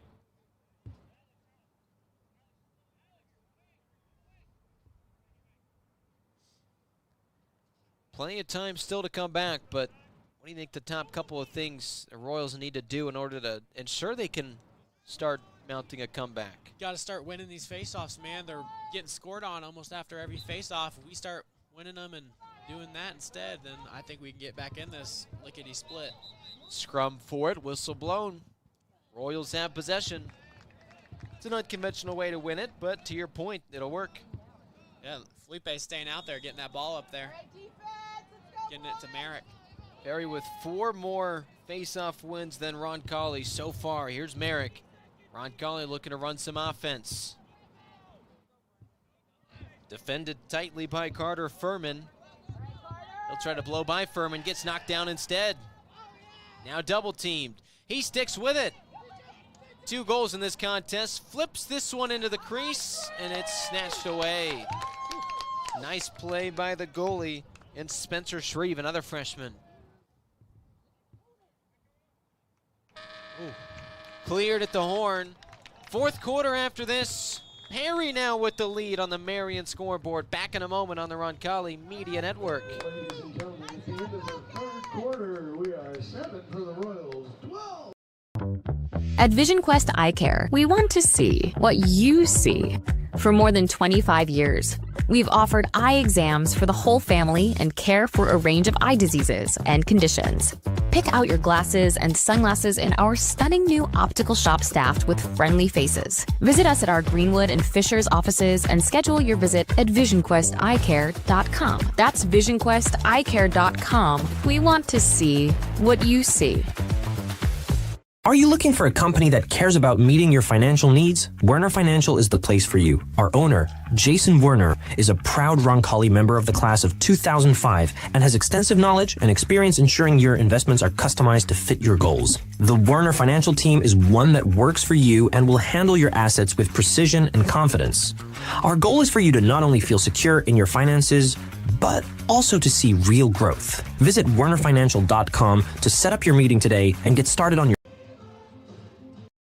Plenty of time still to come back, but what do you think the top couple of things the Royals need to do in order to ensure they can start mounting a comeback? Got to start winning these faceoffs, man. They're getting scored on almost after every faceoff. If we start winning them and doing that instead, then I think we can get back in this lickety-split. Scrum for it, whistle blown. Royals have possession. It's an unconventional way to win it, but to your point, it'll work. Yeah, Felipe's staying out there, getting that ball up there. Getting it to Merrick. Perry with 4 more face-off wins than Roncalli so far. Here's Merrick. Roncalli looking to run some offense. Defended tightly by Carter Furman. He'll try to blow by Furman, gets knocked down instead. Now double teamed. He sticks with it. 2 goals in this contest. Flips this one into the crease, and it's snatched away. Nice play by the goalie. And Spencer Shreve, another freshman. Ooh. Cleared at the horn. 4th quarter after this. Perry now with the lead on the Meridian scoreboard. Back in a moment on the Roncalli Media Network. Ladies and gentlemen, at the end of the 3rd quarter, we are 7 for the Royals, 12. At Vision Quest Eye Care, we want to see what you see. For more than 25 years, we've offered eye exams for the whole family and care for a range of eye diseases and conditions. Pick out your glasses and sunglasses in our stunning new optical shop staffed with friendly faces. Visit us at our Greenwood and Fishers offices and schedule your visit at visionquesteyecare.com. That's visionquesteyecare.com. We want to see what you see. Are you looking for a company that cares about meeting your financial needs? Werner Financial is the place for you. Our owner, Jason Werner, is a proud Roncalli member of the class of 2005 and has extensive knowledge and experience ensuring your investments are customized to fit your goals. The Werner Financial team is one that works for you and will handle your assets with precision and confidence. Our goal is for you to not only feel secure in your finances, but also to see real growth. Visit wernerfinancial.com to set up your meeting today and get started on your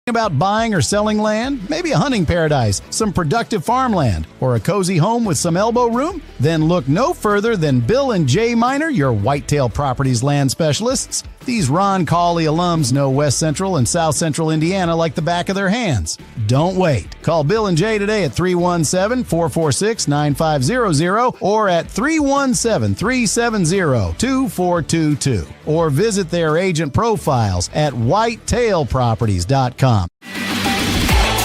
About buying or selling land? Maybe a hunting paradise, some productive farmland, or a cozy home with some elbow room? Then look no further than Bill and Jay Miner, your Whitetail Properties land specialists. These Roncalli alums know West Central and South Central Indiana like the back of their hands. Don't wait. Call Bill and Jay today at 317-446-9500 or at 317-370-2422 or visit their agent profiles at whitetailproperties.com.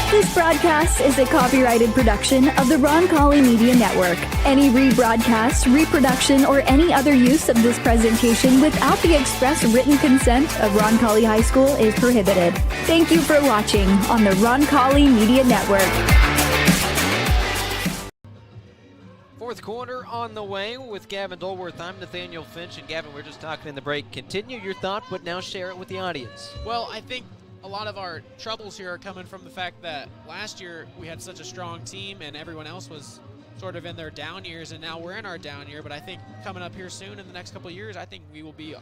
This broadcast is a copyrighted production of the Roncalli Media Network. Any rebroadcast, reproduction, or any other use of this presentation without the express written consent of Roncalli High School is prohibited. Thank you for watching on the Roncalli Media Network. 4th quarter on the way with Gavin Dolworth. I'm Nathaniel Finch, and Gavin, we're just talking in the break. Continue your thought, but now share it with the audience. Well, I think a lot of our troubles here are coming from the fact that last year we had such a strong team and everyone else was sort of in their down years, and now we're in our down year. But I think coming up here soon in the next couple of years, I think we will be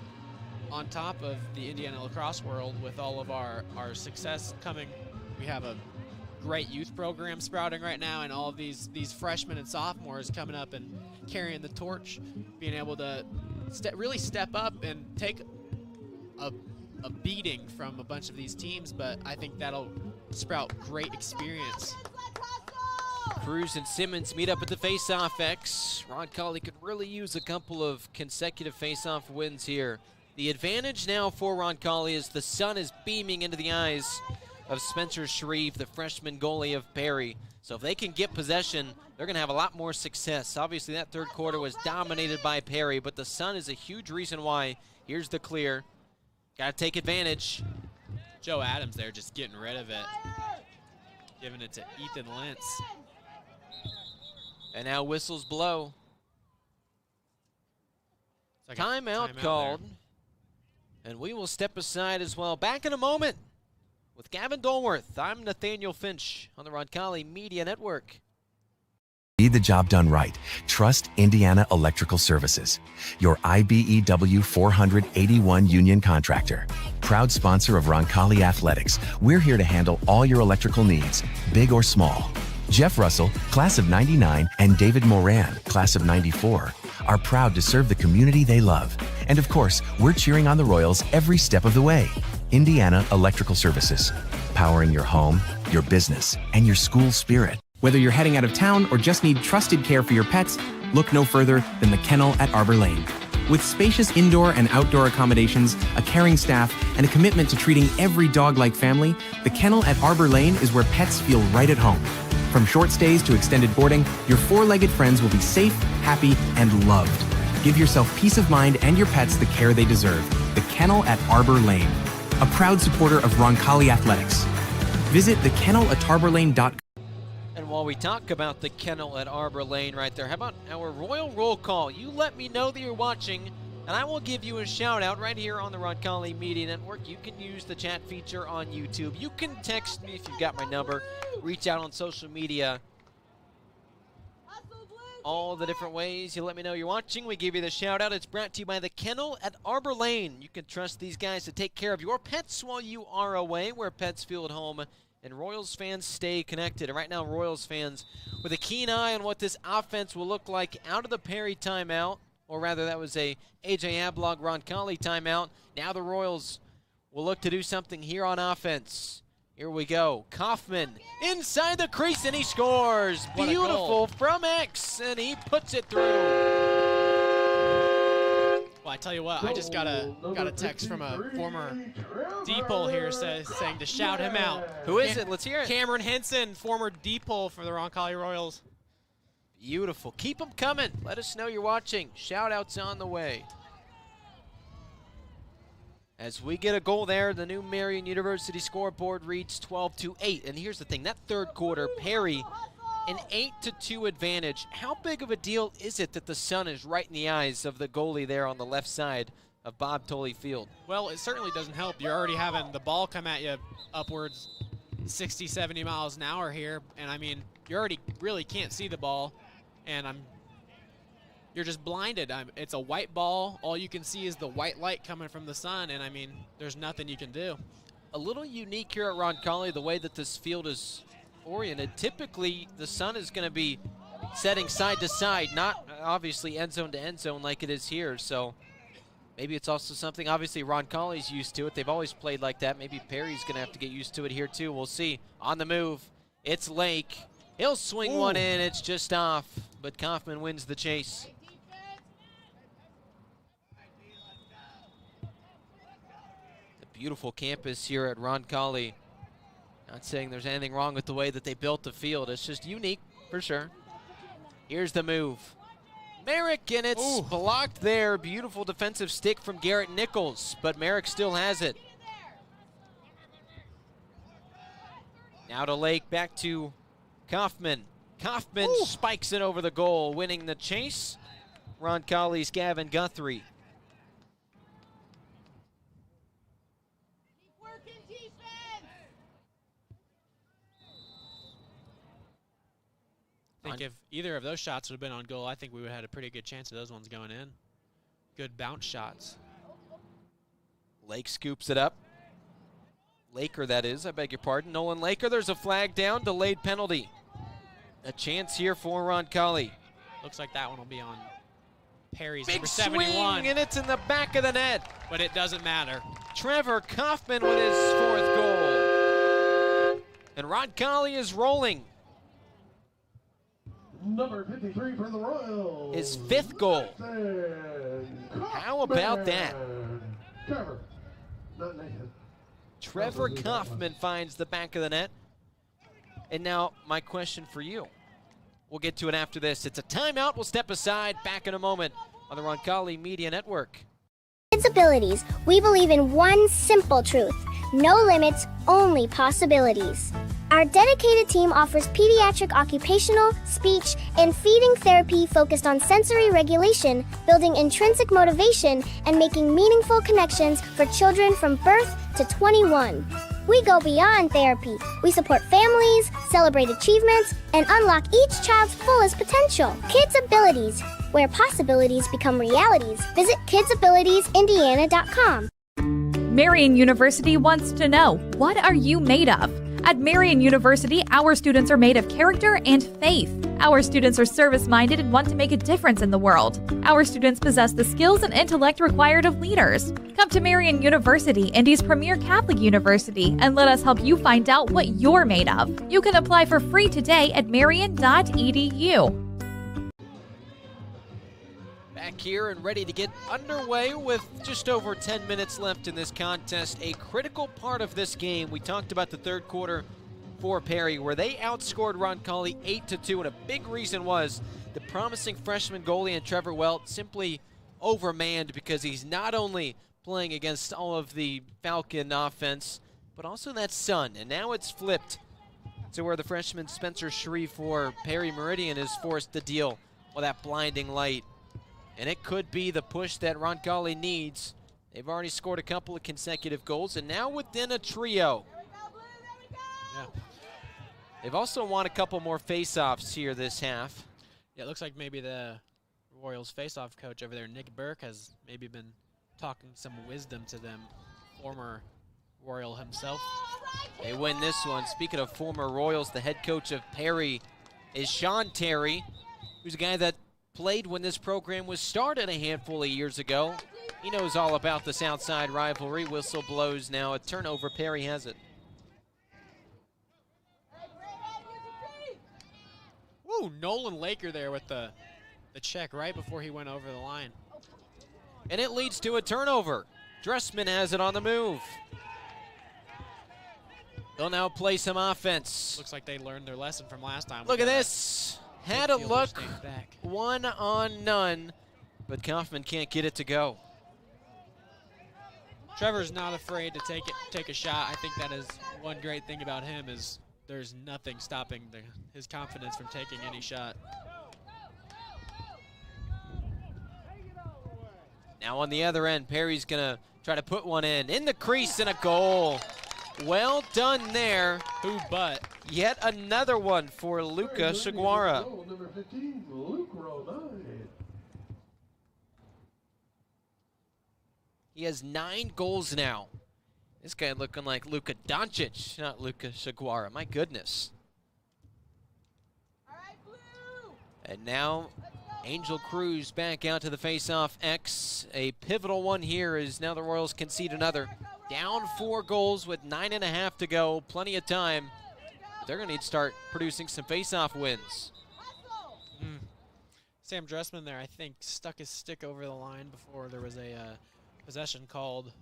on top of the Indiana lacrosse world with all of our success coming. We have a great youth program sprouting right now, and all of these freshmen and sophomores coming up and carrying the torch, being able to really step up and take a beating from a bunch of these teams, but I think that'll sprout great experience. Cruz and Simmons meet up at the face-off X. Roncalli could really use a couple of consecutive face-off wins here. The advantage now for Roncalli is the sun is beaming into the eyes of Spencer Shreve, the freshman goalie of Perry. So if they can get possession, they're going to have a lot more success. Obviously, that third quarter was dominated by Perry, but the sun is a huge reason why. Here's the clear. Got to take advantage. Joe Adams there just getting rid of it. Giving it to Ethan Lentz. And now whistles blow. Like timeout called. And we will step aside as well. Back in a moment with Gavin Dolworth. I'm Nathaniel Finch on the Roncalli Media Network. Need the job done right? Trust Indiana Electrical Services, your IBEW 481 union contractor. Proud sponsor of Roncalli Athletics, we're here to handle all your electrical needs, big or small. Jeff Russell, class of '99, and David Moran, class of '94, are proud to serve the community they love. And of course, we're cheering on the Royals every step of the way. Indiana Electrical Services, powering your home, your business, and your school spirit. Whether you're heading out of town or just need trusted care for your pets, look no further than the Kennel at Arbor Lane. With spacious indoor and outdoor accommodations, a caring staff, and a commitment to treating every dog like family, the Kennel at Arbor Lane is where pets feel right at home. From short stays to extended boarding, your four-legged friends will be safe, happy, and loved. Give yourself peace of mind and your pets the care they deserve. The Kennel at Arbor Lane, a proud supporter of Roncalli Athletics. Visit thekennelatarbor.com. And while we talk about the Kennel at Arbor Lane right there, how about our Royal Roll Call? You let me know that you're watching, and I will give you a shout out right here on the Roncalli Media Network. You can use the chat feature on YouTube. You can text me if you've got my number. Reach out on social media. All the different ways you let me know you're watching. We give you the shout out. It's brought to you by the Kennel at Arbor Lane. You can trust these guys to take care of your pets while you are away, where pets feel at home. And Royals fans stay connected. And right now, Royals fans with a keen eye on what this offense will look like out of the Perry timeout. Or rather, that was a A.J. Ablog Roncalli timeout. Now the Royals will look to do something here on offense. Here we go. Kaufman inside the crease, and he scores. What a Beautiful goal. from X, and he puts it through. Well, I tell you what, I just got a text from a former D-pole here saying to shout him out. Who is it? Let's hear it. Cameron Henson, former D-pole for the Roncalli Royals. Beautiful. Keep them coming. Let us know you're watching. Shout-outs on the way. As we get a goal there, the new Meridian University scoreboard reads 12-8. And here's the thing, that third quarter, Perry, an 8-2 advantage. How big of a deal is it that the sun is right in the eyes of the goalie there on the left side of Bob Tolley Field? Well, it certainly doesn't help. You're already having the ball come at you upwards 60, 70 miles an hour here. And, I mean, you already really can't see the ball. And you're just blinded. It's a white ball. All you can see is the white light coming from the sun. And, I mean, there's nothing you can do. A little unique here at Roncalli, the way that this field is oriented. Typically, the sun is going to be setting side to side, not obviously end zone to end zone like it is here. So maybe it's also something, obviously Roncalli's used to it. They've always played like that. Maybe Perry's going to have to get used to it here too. We'll see. On the move, it's Lake. He'll swing one in. It's just off, but Kaufman wins the chase. The beautiful campus here at Roncalli. Not saying there's anything wrong with the way that they built the field. It's just unique, for sure. Here's the move. Merrick, and it's blocked there. Beautiful defensive stick from Garrett Nichols, but Merrick still has it. Now to Lake, back to Kaufman. Kaufman spikes it over the goal, winning the chase. Roncalli's Gavin Guthrie. I think if either of those shots would have been on goal, I think we would have had a pretty good chance of those ones going in. Good bounce shots. Lake scoops it up. Laker, that is, I beg your pardon. Nolan Laker, there's a flag down, delayed penalty. A chance here for Roncalli. Looks like that one will be on Perry's Big number 71. swing, and it's in the back of the net. But it doesn't matter. Trevor Kaufman with his 4th goal. And Roncalli is rolling. Number 53 for the Royals. His 5th goal. How about that? Trevor, not Nathan. Trevor Kaufman finds the back of the net. And now my question for you. We'll get to it after this. It's a timeout. We'll step aside. Back in a moment on the Roncalli Media Network. Kids' abilities, we believe in one simple truth: no limits, only possibilities. Our dedicated team offers pediatric occupational, speech, and feeding therapy focused on sensory regulation, building intrinsic motivation, and making meaningful connections for children from birth to 21. We go beyond therapy. We support families, celebrate achievements, and unlock each child's fullest potential. Kids' Abilities, where possibilities become realities. Visit kidsabilitiesindiana.com. Meridian University wants to know, what are you made of? At Meridian University, our students are made of character and faith. Our students are service-minded and want to make a difference in the world. Our students possess the skills and intellect required of leaders. Come to Meridian University, Indy's premier Catholic university, and let us help you find out what you're made of. You can apply for free today at meridian.edu. Back here and ready to get underway with just over 10 minutes left in this contest. A critical part of this game. We talked about the third quarter for Perry, where they outscored Roncalli 8-2, and a big reason was the promising freshman goalie and Trevor Welt simply overmanned, because he's not only playing against all of the Falcon offense, but also that sun. And now it's flipped to where the freshman Spencer Shreve for Perry Meridian is forced to deal with that blinding light. And it could be the push that Roncalli needs. They've already scored a couple of consecutive goals, and now within a trio. Yeah. They've also won a couple more face-offs here this half. Yeah, it looks like maybe the Royals face-off coach over there, Nick Burke, has maybe been talking some wisdom to them. Former Royal himself. They win this one. Speaking of former Royals, the head coach of Perry is Sean Terry, who's a guy that played when this program was started a handful of years ago. He knows all about the Southside rivalry. Whistle blows now. A turnover. Perry has it. Woo, Nolan Laker there with the check right before he went over the line. And it leads to a turnover. Dressman has it on the move. They'll now play some offense. Looks like they learned their lesson from last time. Look at this. Had a look, one on none, but Kaufman can't get it to go. Trevor's not afraid to take a shot. I think that is one great thing about him, is there's nothing stopping his confidence from taking any shot. Now on the other end, Perry's gonna try to put one in the crease, and a goal. Well done there. Who but? Yet another one for Luca Shiguara. Number 15, Luke Ronai. He has 9 goals now. This guy looking like Luka Doncic, not Luca Shiguara. My goodness. And now Angel Cruz back out to the face-off X. A pivotal one here is now the Royals concede another. Down 4 goals with 9.5 to go. Plenty of time. They're going to need to start producing some face-off wins. Sam Dressman there, I think, stuck his stick over the line before there was a possession called,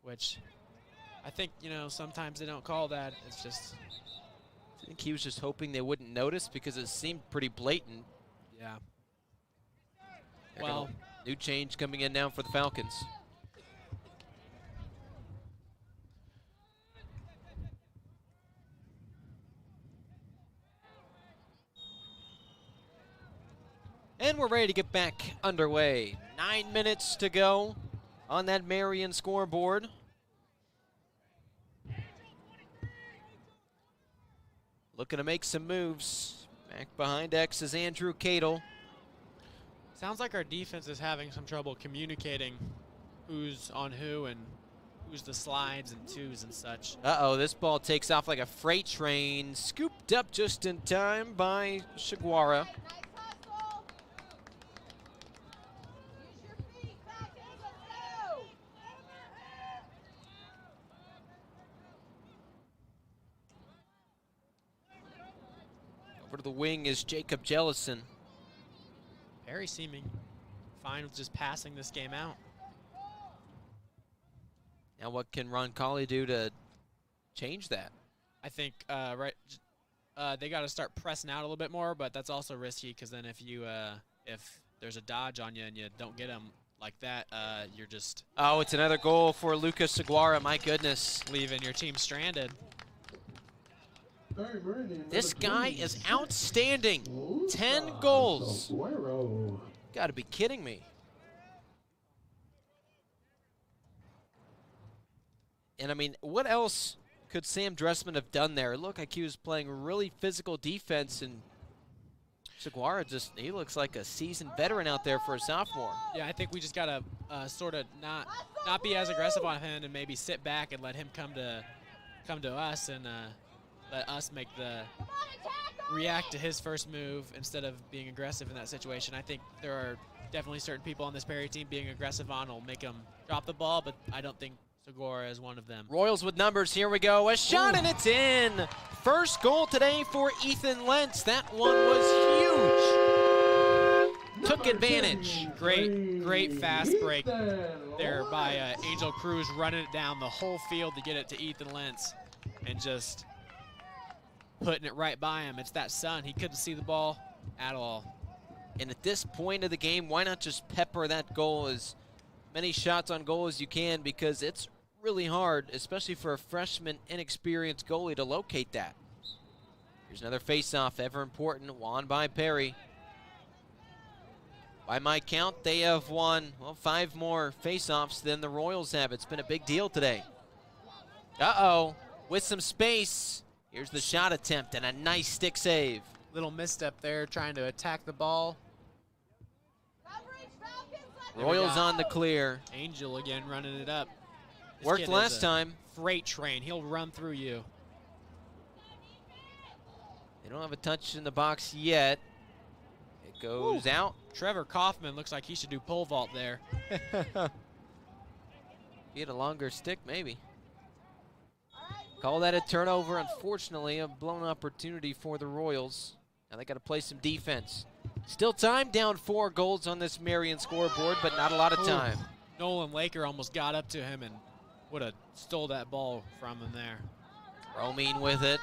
which I think, sometimes they don't call that. It's just... I think he was just hoping they wouldn't notice, because it seemed pretty blatant. Yeah. Well, new change coming in now for the Falcons. And we're ready to get back underway. 9 minutes to go on that Meridian scoreboard. Looking to make some moves. Back behind X is Andrew Cadle. Sounds like our defense is having some trouble communicating who's on who and who's the slides and twos and such. Uh-oh, this ball takes off like a freight train. Scooped up just in time by Shiguara. Over to the wing is Jacob Jellison. Perry seeming fine with just passing this game out. Now what can Roncalli do to change that? I think they got to start pressing out a little bit more, but that's also risky because then if there's a dodge on you and you don't get him like that, you're just... Oh, it's another goal for Lucas Seguara. My goodness. Leaving your team stranded. This guy is outstanding. 10 goals. Got to be kidding me. And, I mean, what else could Sam Dressman have done there? It looked like he was playing really physical defense, and Seguara he looks like a seasoned veteran out there for a sophomore. Yeah, I think we just got to sort of not be as aggressive on him and maybe sit back and let him come to us and let us react to his first move instead of being aggressive in that situation. I think there are definitely certain people on this Perry team being aggressive on will make them drop the ball, but I don't think Seguara is one of them. Royals with numbers. Here we go. A shot, and it's in. First goal today for Ethan Lentz. That one was huge. Took advantage. Great fast break there by Angel Cruz, running it down the whole field to get it to Ethan Lentz and just putting it right by him. It's that sun. He couldn't see the ball at all. And at this point of the game, why not just pepper that goal as many shots on goal as you can, because it's really hard, especially for a freshman, inexperienced goalie, to locate that. Here's another face-off, ever important, won by Perry. By my count, they have won, 5 more face-offs than the Royals have. It's been a big deal today. Uh-oh, with some space. Here's the shot attempt and a nice stick save. Little misstep there, trying to attack the ball. Royals on the clear. Angel again running it up. This worked last time. Freight train. He'll run through you. They don't have a touch in the box yet. It goes out. Trevor Kaufman looks like he should do pole vault there. He had a longer stick, maybe. Call that a turnover. Unfortunately, a blown opportunity for the Royals. Now they got to play some defense. Still time, down 4 goals on this Meridian scoreboard, but not a lot of time. Nolan Laker almost got up to him and would have stole that ball from him there. Romine with it.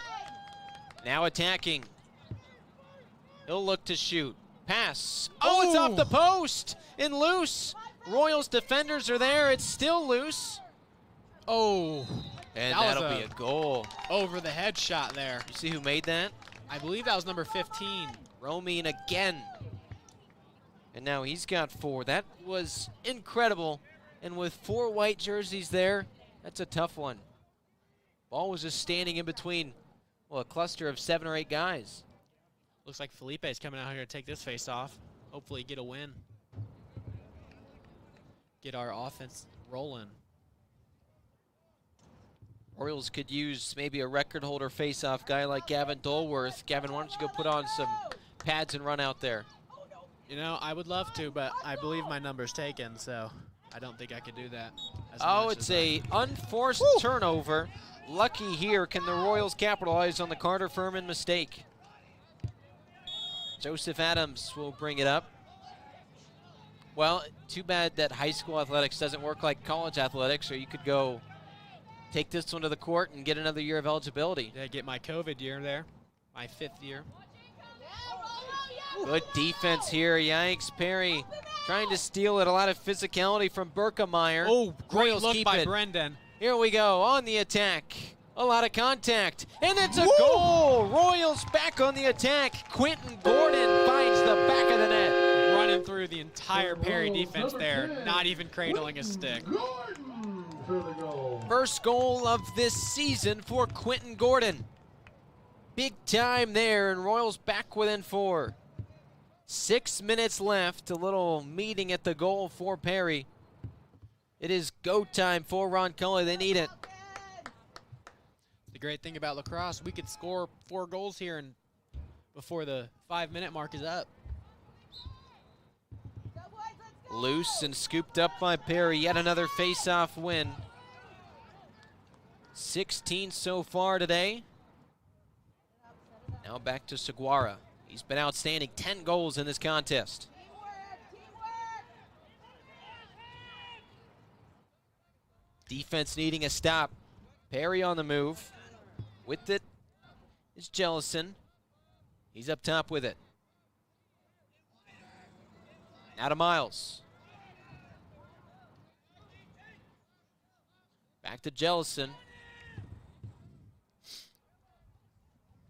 Now attacking. He'll look to shoot. Pass. Oh, it's off the post and loose. Royals defenders are there. It's still loose. Oh. And that'll be a goal. Over the head shot there. You see who made that? I believe that was number 15. Romine again. And now he's got 4. That was incredible. And with 4 white jerseys there, that's a tough one. Ball was just standing in between, a cluster of 7 or 8 guys. Looks like Felipe's coming out here to take this face off. Hopefully get a win. Get our offense rolling. Royals could use maybe a record holder face-off guy like Gavin Dolworth. Gavin, why don't you go put on some pads and run out there? You know, I would love to, but I believe my number's taken, so I don't think I could do that. It's a unforced turnover. Lucky here. Can the Royals capitalize on the Carter Furman mistake? Joseph Adams will bring it up. Well, too bad that high school athletics doesn't work like college athletics, or you could go take this one to the court and get another year of eligibility. Yeah, get my COVID year there, my 5th year. Good defense here. Yikes, Perry trying to steal it. A lot of physicality from Berkemeyer. Oh, great Royals look keep by it. Brendan. Here we go on the attack. A lot of contact, and it's a goal. Royals back on the attack. Quentin Gordon finds the back of the net. Running through the entire Perry defense there, not even cradling a stick. First goal of this season for Quentin Gordon. Big time there, and Royals back within 4. 6 minutes left, a little meeting at the goal for Perry. It is go time for Roncalli. They need it. The great thing about lacrosse, we could score 4 goals here and before the 5-minute mark is up. Loose and scooped up by Perry. Yet another face-off win. 16 so far today. Now back to Seguara. He's been outstanding, 10 goals in this contest. Defense needing a stop. Perry on the move. With it is Jellison. He's up top with it. Now to Miles. Back to Jellison.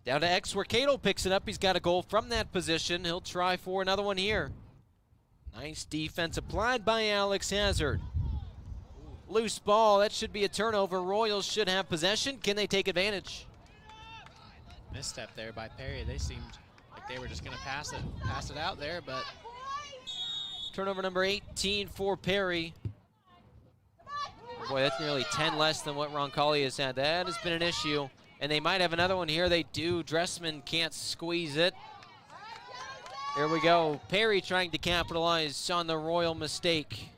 Down to X where Cato picks it up. He's got a goal from that position. He'll try for another one here. Nice defense applied by Alex Hazard. Loose ball. That should be a turnover. Royals should have possession. Can they take advantage? Misstep there by Perry. They seemed like they were just going to pass it out there, but turnover number 18 for Perry. Boy, that's nearly 10 less than what Roncalli has had. That has been an issue. And they might have another one here. They do. Dressman can't squeeze it. Here we go. Perry trying to capitalize on the Royal mistake.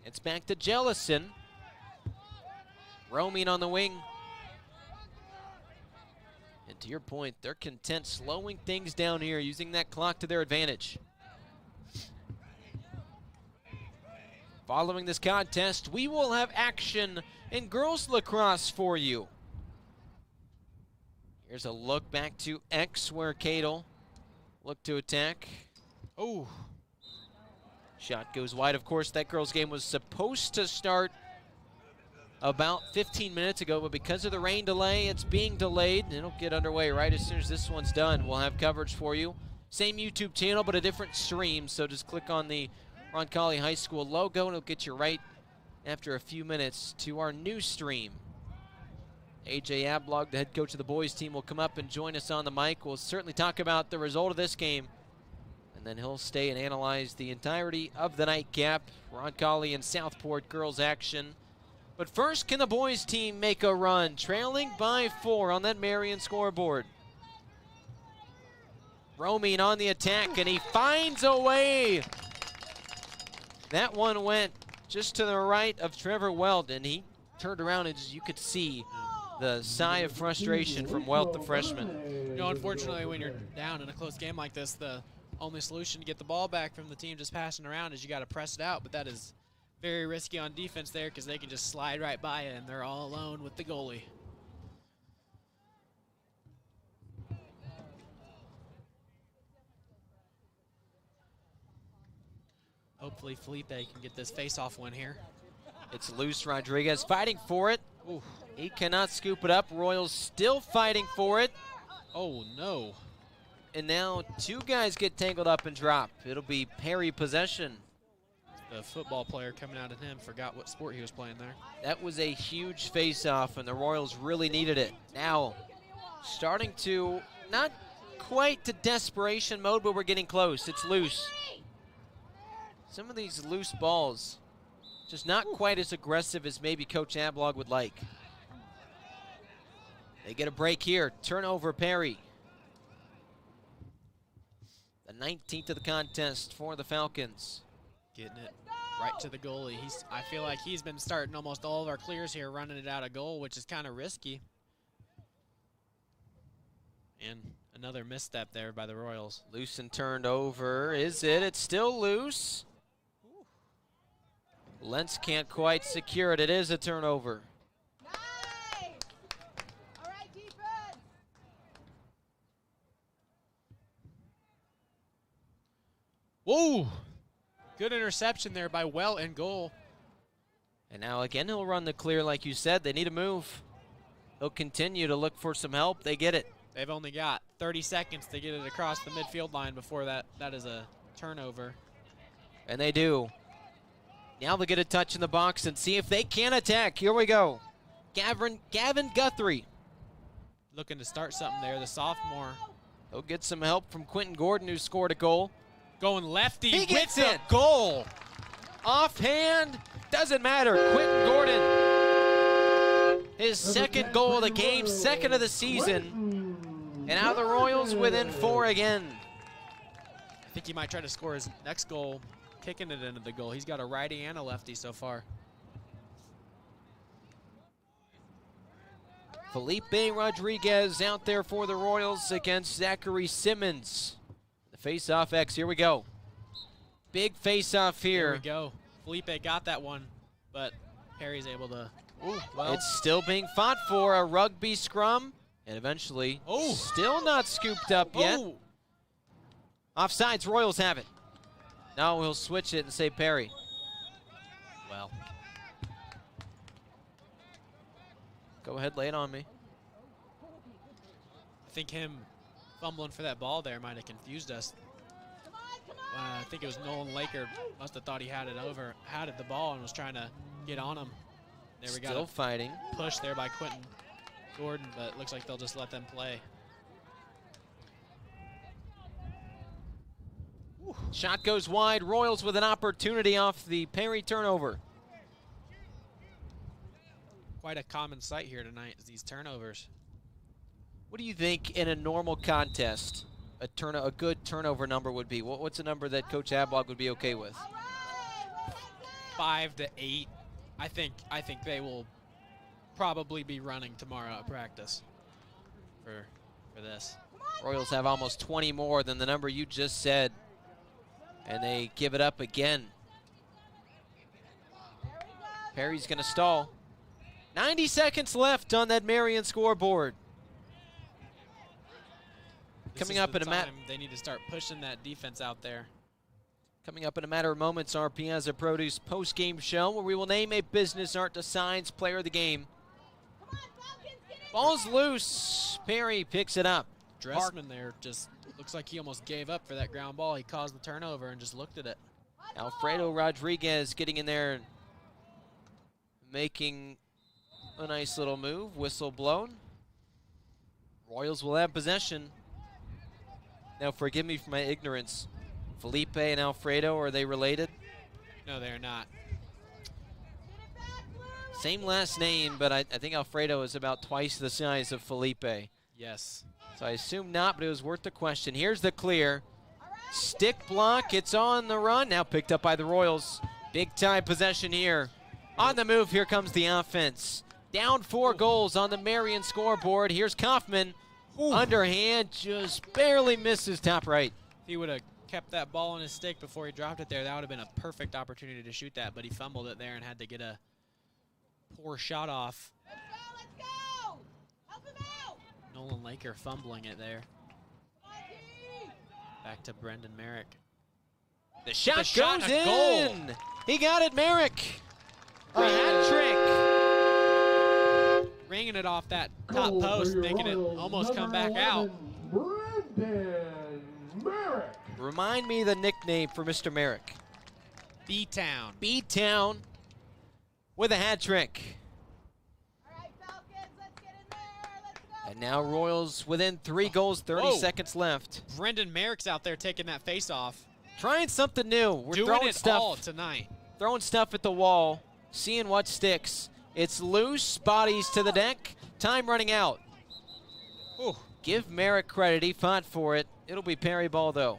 It's back to Jellison. Roaming on the wing. And to your point, they're content slowing things down here, using that clock to their advantage. Following this contest, we will have action in girls lacrosse for you. Here's a look back to X where Cadle looked to attack. Oh. Shot goes wide. Of course, that girls' game was supposed to start about 15 minutes ago, but because of the rain delay, it's being delayed. It'll get underway right as soon as this one's done. We'll have coverage for you. Same YouTube channel, but a different stream, so just click on the Roncalli High School logo, and it'll get you right after a few minutes to our new stream. AJ Ablog, the head coach of the boys team, will come up and join us on the mic. We'll certainly talk about the result of this game, and then he'll stay and analyze the entirety of the nightcap. Roncalli and Southport girls action. But first, can the boys team make a run? Trailing by 4 on that Meridian scoreboard. Roaming on the attack, and he finds a way. That one went just to the right of Trevor Weld, and he turned around, and you could see the sigh of frustration from Weld, the freshman. You know, unfortunately, when you're down in a close game like this, the only solution to get the ball back from the team just passing around is you got to press it out, but that is very risky on defense there because they can just slide right by it, and they're all alone with the goalie. Hopefully Felipe can get this face-off win here. It's loose. Rodriguez fighting for it. Ooh, he cannot scoop it up. Royals still fighting for it. Oh, no. And now 2 guys get tangled up and drop. It'll be Perry possession. The football player coming out at him forgot what sport he was playing there. That was a huge face-off, and the Royals really needed it. Now, starting to, not quite to desperation mode, but we're getting close. It's loose. Some of these loose balls, just not quite as aggressive as maybe Coach Ablog would like. They get a break here. Turnover, Perry. The 19th of the contest for the Falcons. Getting it right to the goalie. I feel like he's been starting almost all of our clears here, running it out of goal, which is kind of risky. And another misstep there by the Royals. Loose and turned over. Is it? It's still loose. Lentz can't quite secure it. It is a turnover. Nice. All right, defense. Whoa! Good interception there by Well in goal. And now again he'll run the clear like you said. They need a move. He'll continue to look for some help. They get it. They've only got 30 seconds to get it across the midfield line before that is a turnover. And they do. Now they'll get a touch in the box and see if they can attack. Here we go. Gavin Guthrie. Looking to start something there, the sophomore. He'll get some help from Quentin Gordon, who scored a goal. Going lefty. He gets with it. Goal. Offhand. Doesn't matter. Quentin Gordon. His second goal of the game, second of the season. And now the Royals within 4 again. I think he might try to score his next goal, kicking it into the goal. He's got a righty and a lefty so far. Felipe Rodriguez out there for the Royals against Zachary Simmons. The face-off X, here we go. Big face-off here. Here we go. Felipe got that one, but Perry's able to. Ooh, well. It's still being fought for, a rugby scrum, and eventually still not scooped up yet. Offsides, Royals have it. Now he'll switch it and say Perry. Well. Go ahead, lay it on me. I think him fumbling for that ball there might have confused us. I think it was Nolan Laker must have thought he had it the ball and was trying to get on him. There we go. Still fighting. Push there by Quentin Gordon, but it looks like they'll just let them play. Shot goes wide. Royals with an opportunity off the Perry turnover. Quite a common sight here tonight is these turnovers. What do you think in a normal contest a good turnover number would be? What's a number that Coach Ablog would be okay with? 5 to 8. I think they will probably be running tomorrow at practice for this. Royals have almost 20 more than the number you just said, and they give it up again. Perry's going to stall. 90 seconds left on that Meridian scoreboard. Coming up in a matter, they need to start pushing that defense out there. Coming up in a matter of moments, our Piazza Produce post-game show where we will name a Business Art to Science player of the game. Ball's loose. Perry picks it up. Dressman there just looks like he almost gave up for that ground ball. He caused the turnover and just looked at it. Alfredo Rodriguez getting in there and making a nice little move. Whistle blown. Royals will have possession. Now, forgive me for my ignorance. Felipe and Alfredo, are they related? No, they are not. Same last name, but I think Alfredo is about twice the size of Felipe. Yes. So I assume not, but it was worth the question. Here's the clear. Stick block, it's on the run. Now picked up by the Royals. Big time possession here. On the move, here comes the offense. Down 4 goals on the Meridian scoreboard. Here's Kaufman. Underhand, just barely misses top right. If he would have kept that ball on his stick before he dropped it there, that would have been a perfect opportunity to shoot that, but he fumbled it there and had to get a poor shot off. Let's go! Help him out! Nolan Laker fumbling it there. Back to Brendan Merrick. The shot goes in! Goal. He got it, Merrick! A hat trick! Ringing it off that top post, making it almost come back out. Brendan Merrick. Remind me the nickname for Mr. Merrick. B-Town. B-Town with a hat trick. All right, Falcons, let's get in there. Let's go. And now Royals within 3 goals, 30 seconds left. Brendan Merrick's out there taking that face off. Trying something new. We're doing throwing it stuff all tonight. Throwing stuff at the wall, seeing what sticks. It's loose, bodies to the deck. Time running out. Ooh. Give Merrick credit, he fought for it. It'll be Perry ball though.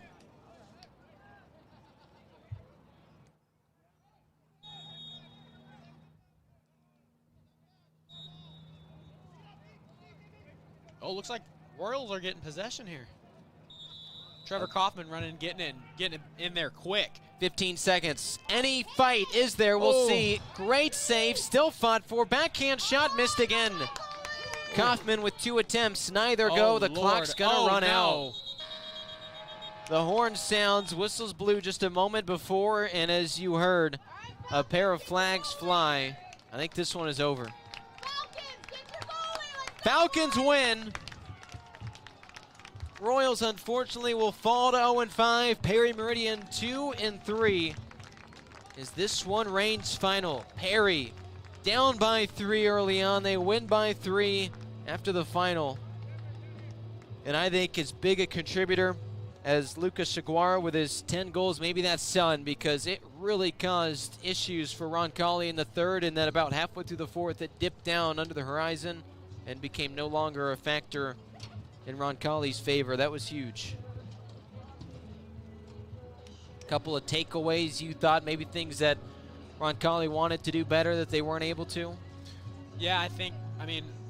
Oh, looks like Royals are getting possession here. Trevor Kaufman running, getting it in there quick. 15 seconds. Any fight is there, we'll see. Great save, still fought for. Backhand shot, missed again. Kaufman with 2 attempts, neither go. The clock's gonna run out. The horn sounds, whistles blew just a moment before, and as you heard, a pair of flags fly. I think this one is over. Falcons win. Royals, unfortunately, will fall to 0-5. Perry Meridian 2-3. Is this one Reigns final? Perry down by 3 early on. They win by 3 after the final. And I think as big a contributor as Lucas Chaguara with his 10 goals, maybe that's Son, because it really caused issues for Roncalli in the third, and then about halfway through the fourth, it dipped down under the horizon and became no longer a factor in Roncalli's favor. That was huge. A couple of takeaways you thought, maybe things that Roncalli wanted to do better that they weren't able to? Yeah, I think,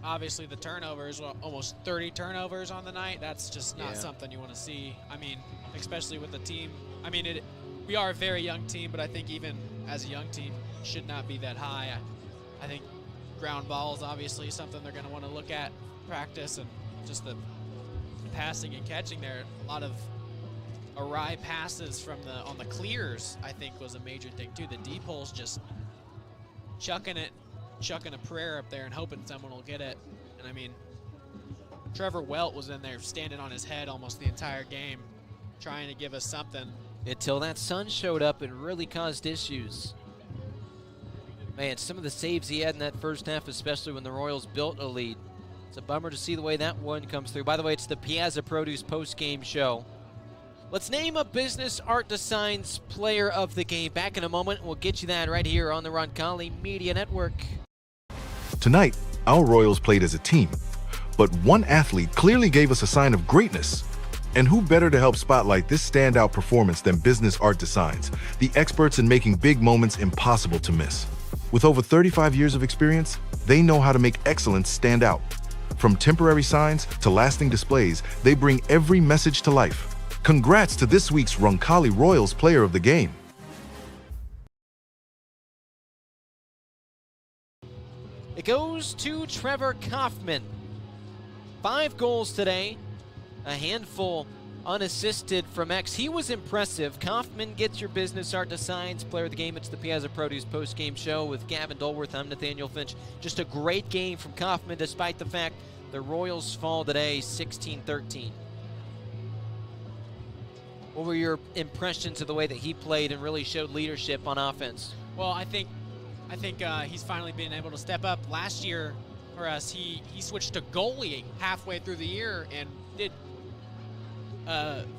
obviously the turnovers, almost 30 turnovers on the night. That's just not something you want to see. I mean, especially with the team. I mean, we are a very young team, but I think even as a young team, should not be that high. I think ground ball is obviously something they're going to want to look at, practice, and just the passing and catching there. A lot of awry passes from on the clears, I think, was a major thing too. The deep holes just chucking a prayer up there and hoping someone will get it. And I mean, Trevor Welt was in there standing on his head almost the entire game, trying to give us something. Until that sun showed up and really caused issues. Man, some of the saves he had in that first half, especially when the Royals built a lead. It's a bummer to see the way that one comes through. By the way, it's the Piazza Produce post-game show. Let's name a Business Art Designs player of the game. Back in a moment, we'll get you that right here on the Roncalli Media Network. Tonight, our Royals played as a team, but one athlete clearly gave us a sign of greatness. And who better to help spotlight this standout performance than Business Art Designs, the experts in making big moments impossible to miss. With over 35 years of experience, they know how to make excellence stand out. From temporary signs to lasting displays, they bring every message to life. Congrats to this week's Roncalli Royals Player of the Game. It goes to Trevor Kaufman. 5 goals today, a handful unassisted from X. He was impressive. Kaufman gets your Business Art Designs Player of the Game. It's the Piazza Produce post-game show with Gavin Dolworth. I'm Nathaniel Finch. Just a great game from Kaufman, despite the fact the Royals fall today 16-13. What were your impressions of the way that he played and really showed leadership on offense? Well, I think he's finally been able to step up. Last year for us, he switched to goalie halfway through the year and did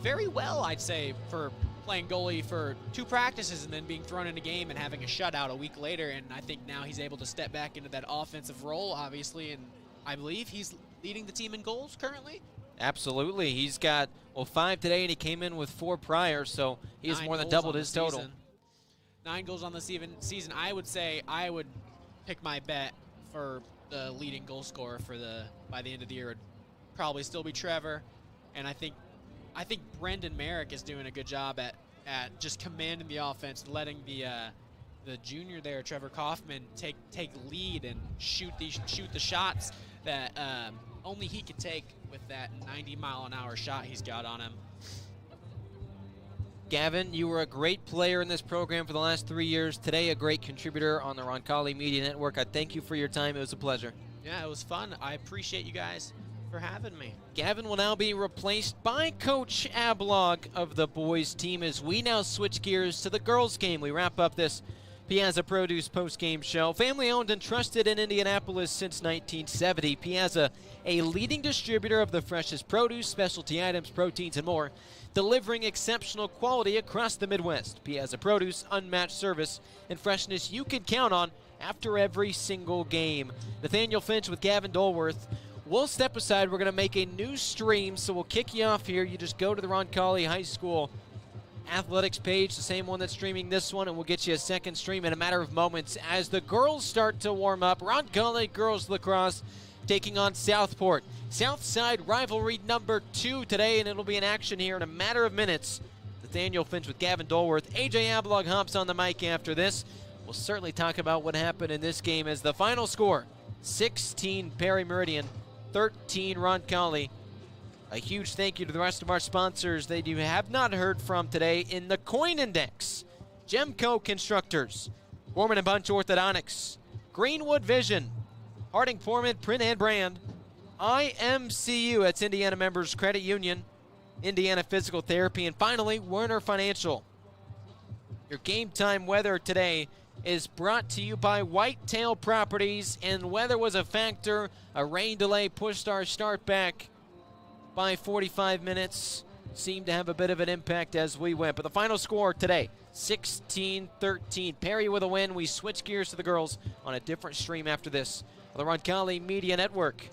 very well, I'd say, for playing goalie for 2 practices and then being thrown in a game and having a shutout a week later. And I think now he's able to step back into that offensive role, obviously, and I believe he's leading the team in goals currently. Absolutely. He's got, 5 today, and he came in with 4 prior, so he has more than doubled his total. 9 goals on the season. I would say I would pick my bet for the leading goal scorer by the end of the year would probably still be Trevor, and I think Brendan Merrick is doing a good job at just commanding the offense, letting the junior there, Trevor Kaufman, take lead and shoot the shots that only he could take with that 90-mile-an-hour shot he's got on him. Gavin, you were a great player in this program for the last 3 years. Today, a great contributor on the Roncalli Media Network. I thank you for your time. It was a pleasure. Yeah, it was fun. I appreciate you guys for having me. Gavin will now be replaced by Coach Ablog of the boys team as we now switch gears to the girls game. We wrap up this Piazza Produce post-game show. Family owned and trusted in Indianapolis since 1970. Piazza, a leading distributor of the freshest produce, specialty items, proteins, and more, delivering exceptional quality across the Midwest. Piazza Produce, unmatched service and freshness you can count on after every single game. Nathaniel Finch with Gavin Dolworth. We'll step aside. We're going to make a new stream, so we'll kick you off here. You just go to the Roncalli High School athletics page, the same one that's streaming this one, and we'll get you a second stream in a matter of moments as the girls start to warm up. Roncalli girls lacrosse taking on Southport. Southside rivalry number 2 today, and it'll be in action here in a matter of minutes. Nathaniel Finch with Gavin Dolworth. AJ Ablog hops on the mic after this. We'll certainly talk about what happened in this game as the final score, 16 Perry Meridian, 13 Roncalli. A huge thank you to the rest of our sponsors that you have not heard from today in the Coin Index. Gemco Constructors, Gorman & Bunch Orthodontics, Greenwood Vision, Harding Foreman Print and Brand, IMCU, that's Indiana Members Credit Union, Indiana Physical Therapy, and finally, Werner Financial. Your game time weather today is brought to you by Whitetail Properties, and weather was a factor. A rain delay pushed our start back by 45 minutes. Seemed to have a bit of an impact as we went. But the final score today, 16-13. Perry with a win. We switch gears to the girls on a different stream after this on the Roncalli Media Network.